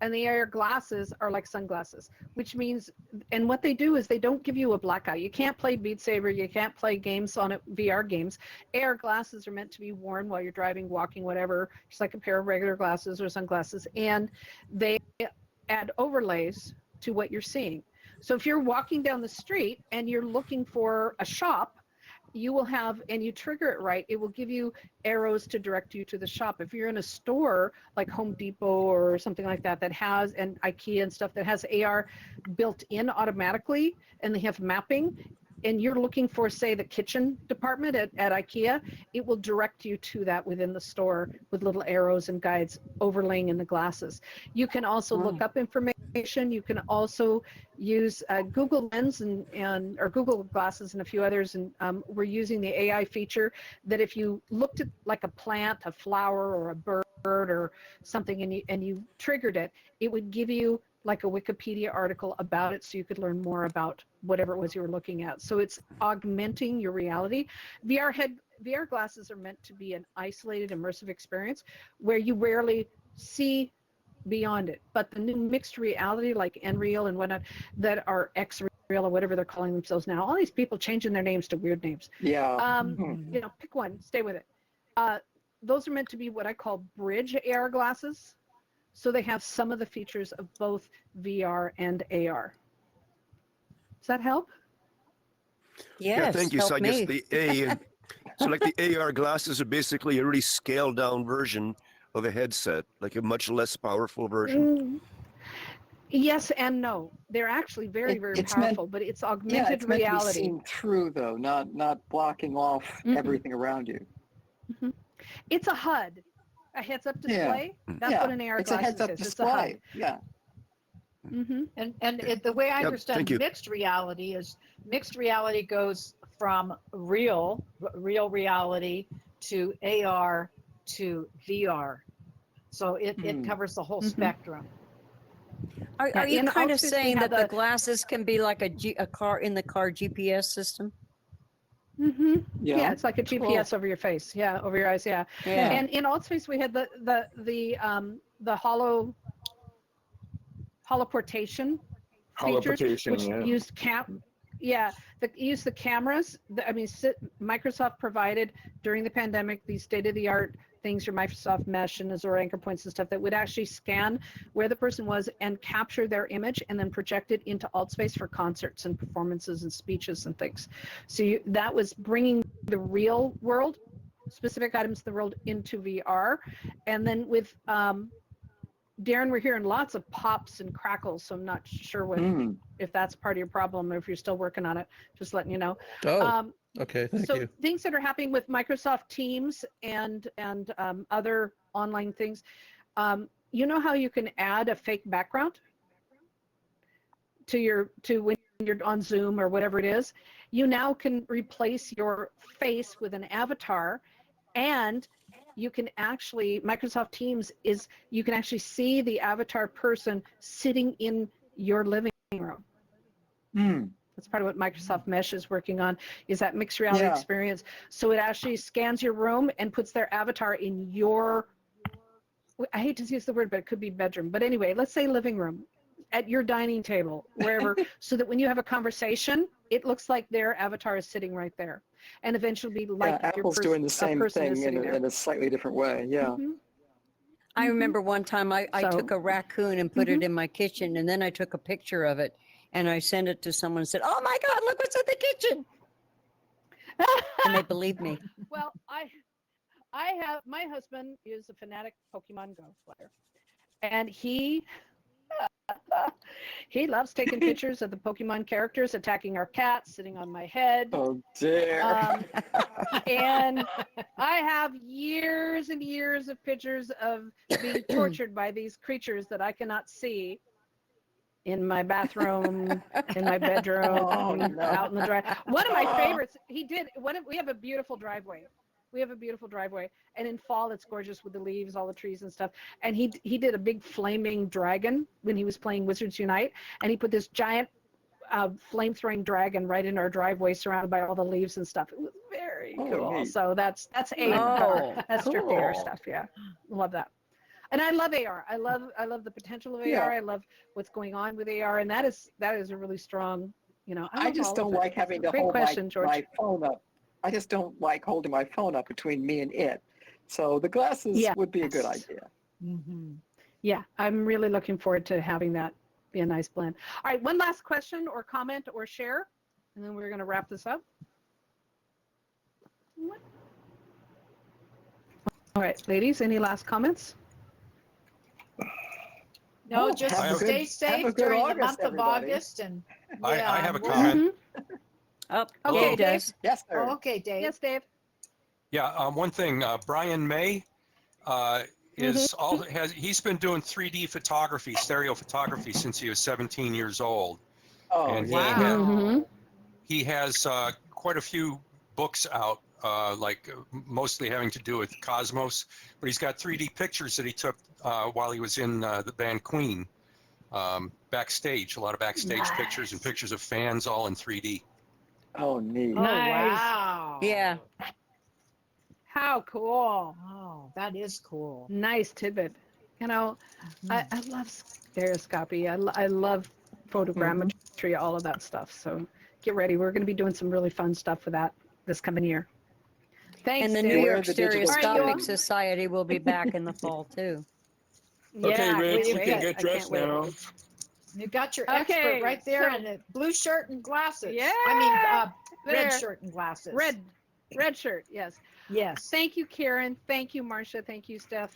and the AR glasses are like sunglasses, which means, and what they do is they don't give you a black eye. You can't play Beat Saber, you can't play games on it, VR games. AR glasses are meant to be worn while you're driving, walking, whatever, just like a pair of regular glasses or sunglasses, and they add overlays to what you're seeing. So if you're walking down the street and you're looking for a shop, you will have, and you trigger it right, it will give you arrows to direct you to the shop. If you're in a store like Home Depot or something like that, that has, and IKEA and stuff that has AR built in automatically, and they have mapping, and you're looking for, say, the kitchen department at IKEA, it will direct you to that within the store with little arrows and guides overlaying in the glasses. You can also look up information. You can also use Google Lens and or Google Glasses and a few others, and we're using the AI feature that if you looked at like a plant, a flower, or a bird or something, and you triggered it, it would give you like a Wikipedia article about it, so you could learn more about whatever it was you were looking at. So it's augmenting your reality. VR glasses are meant to be an isolated, immersive experience where you rarely see beyond it. But the new mixed reality, like Nreal and whatnot, that are Xreal or whatever they're calling themselves now, all these people changing their names to weird names. Yeah. You know, pick one, stay with it. Those are meant to be what I call bridge AR glasses. So they have some of the features of both VR and AR. Does that help? Yes, Yeah, thank you. help So I guess me. so like the AR glasses are basically a really scaled down version of a headset, like a much less powerful version. Yes and no. They're actually very, very It's meant- powerful, but it's Yeah, augmented it's meant to be reality. seen through, though, not blocking off everything around you. It's a HUD, a heads-up display. That's Yeah, what an AR it's a glasses heads-up is. It's a HUD. display. Yeah. And the way I Yep, understand thank you. mixed reality is mixed reality goes from real reality to AR to VR. So it covers the whole spectrum. Are you In kind of Altspace, we saying have that the glasses can be like a car in the car GPS system? Yeah, it's like a GPS over your face. Yeah, over your eyes. Yeah. Yeah. And in Altspace, we had the holoportation features, which used used the cameras. Microsoft provided during the pandemic these state-of-the-art things, your Microsoft Mesh and Azure anchor points and stuff that would actually scan where the person was and capture their image and then project it into Altspace for concerts and performances and speeches and things. So that was bringing the real world, specific items of the world, into VR. And then with Darren, we're hearing lots of pops and crackles, so I'm not sure if that's part of your problem or if you're still working on it. Just letting you know. Oh. Okay, thank so you. things that are happening with Microsoft Teams and other online things. You know how you can add a fake background to when you're on Zoom or whatever it is? You now can replace your face with an avatar, and you can actually, Microsoft Teams is, you can actually see the avatar person sitting in your living room. That's part of what Microsoft Mesh is working on, is that mixed reality Yeah. experience. So it actually scans your room and puts their avatar in your, I hate to use the word, but it could be bedroom. But anyway, let's say living room, at your dining table, wherever, so that when you have a conversation, it looks like their avatar is sitting right there. And eventually be like Yeah, your Apple's doing the same person is thing sitting there. in a slightly different way. Yeah. Mhm. I remember one time I So- took a raccoon and put it in my kitchen, and then I took a picture of it and I sent it to someone and said, "Oh my God, look what's in the kitchen." And they believed me. Well, my husband is a fanatic Pokemon Go player, and he loves taking pictures of the Pokemon characters attacking our cat, sitting on my head. Oh dear. And I have years and years of pictures of being tortured by these creatures that I cannot see in my bathroom, in my bedroom, Oh, no. out in the drive. One of my favorites, we have a beautiful driveway. We have a beautiful driveway, and in fall it's gorgeous with the leaves, all the trees and stuff. And he did a big flaming dragon when he was playing Wizards Unite, and he put this giant flame-throwing dragon right in our driveway, surrounded by all the leaves and stuff. It was very Oh, cool. neat. So that's AR. Oh, That's strict AR cool. stuff. Yeah, love that. And I love AR. I love the potential of AR. Yeah. I love what's going on with AR, and that is a really strong. I I love just all don't of it. like having to Great hold question, George. my phone up. I just don't like holding my phone up between me and it. So the glasses Yes. would be a good idea. Yeah, I'm really looking forward to having that be a nice blend. All right, one last question or comment or share, and then we're going to wrap this up. All right, ladies, any last comments? No, Oh, just have a stay have a safe good during the August, month of everybody. August. And I yeah, have a we're- comment. oh, Okay, Dave Dave. does. Yes, sir. Oh, okay, Dave. Yes, Dave. Yeah, one thing. Brian May he's been doing 3D photography, stereo photography since he was 17 years old, Oh, and yeah. Mhm. he has quite a few books out, mostly having to do with Cosmos. But he's got 3D pictures that he took while he was in the band Queen. Backstage, a lot of backstage pictures and pictures of fans, all in 3D. Oh, neat. Oh, Nice. wow. Yeah. How cool. Oh, that is cool. Nice tidbit. I love stereoscopy. I love photogrammetry, all of that stuff. So get ready. We're going to be doing some really fun stuff for that this coming year. Thanks, And the Dave. New Beware York the digital Stereoscopic twin. Society will be back in the fall too. Yeah, Okay, I Rich, can't you wait. can I get dressed can't wait. now. You got your Okay, expert right there so- in a blue shirt and glasses. Yeah, red there. shirt and glasses. Red shirt, yes. Yes. Thank you, Karen. Thank you, Marcia. Thank you, Steph,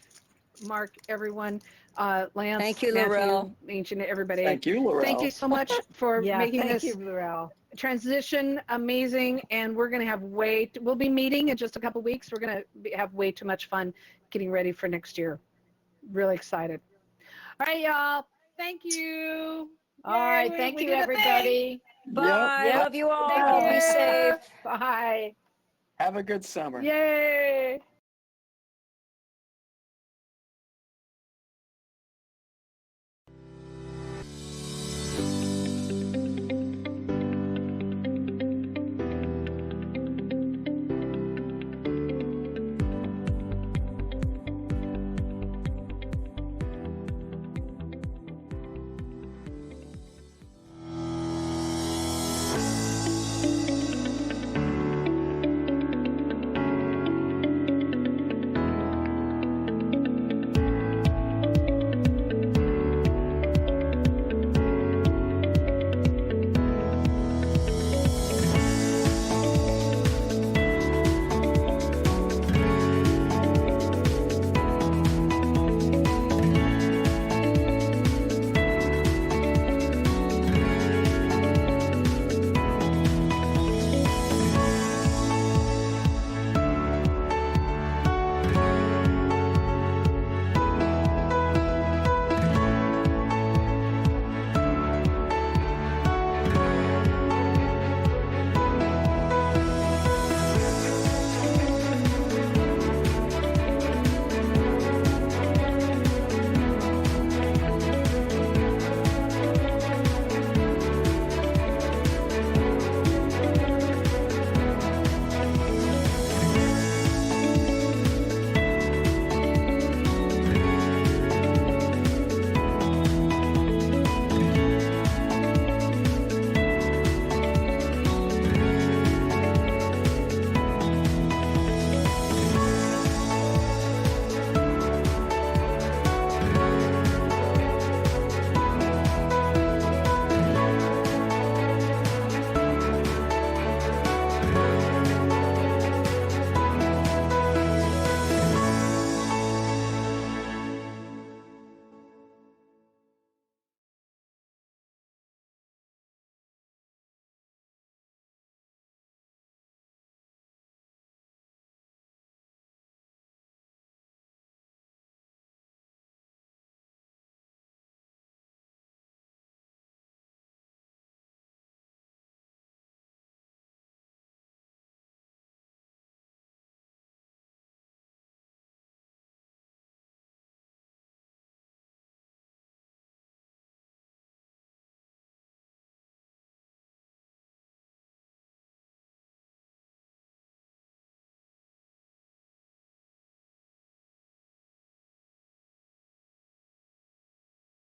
Mark, everyone, Lance, Thank you, Matthew, Laurel. Ancient, everybody. Thank you, Laurel. Thank you so much for Yeah, making thank this you, Laurel. transition amazing. And we're going to have we'll be meeting in just a couple weeks. We're going to have way too much fun getting ready for next year. Really excited. All right, y'all. Thank you. All right. Yay, Thank we you, did a thing. everybody. Bye. Yep. Love you all. Thank you. Be safe. Bye. Have a good summer. Yay.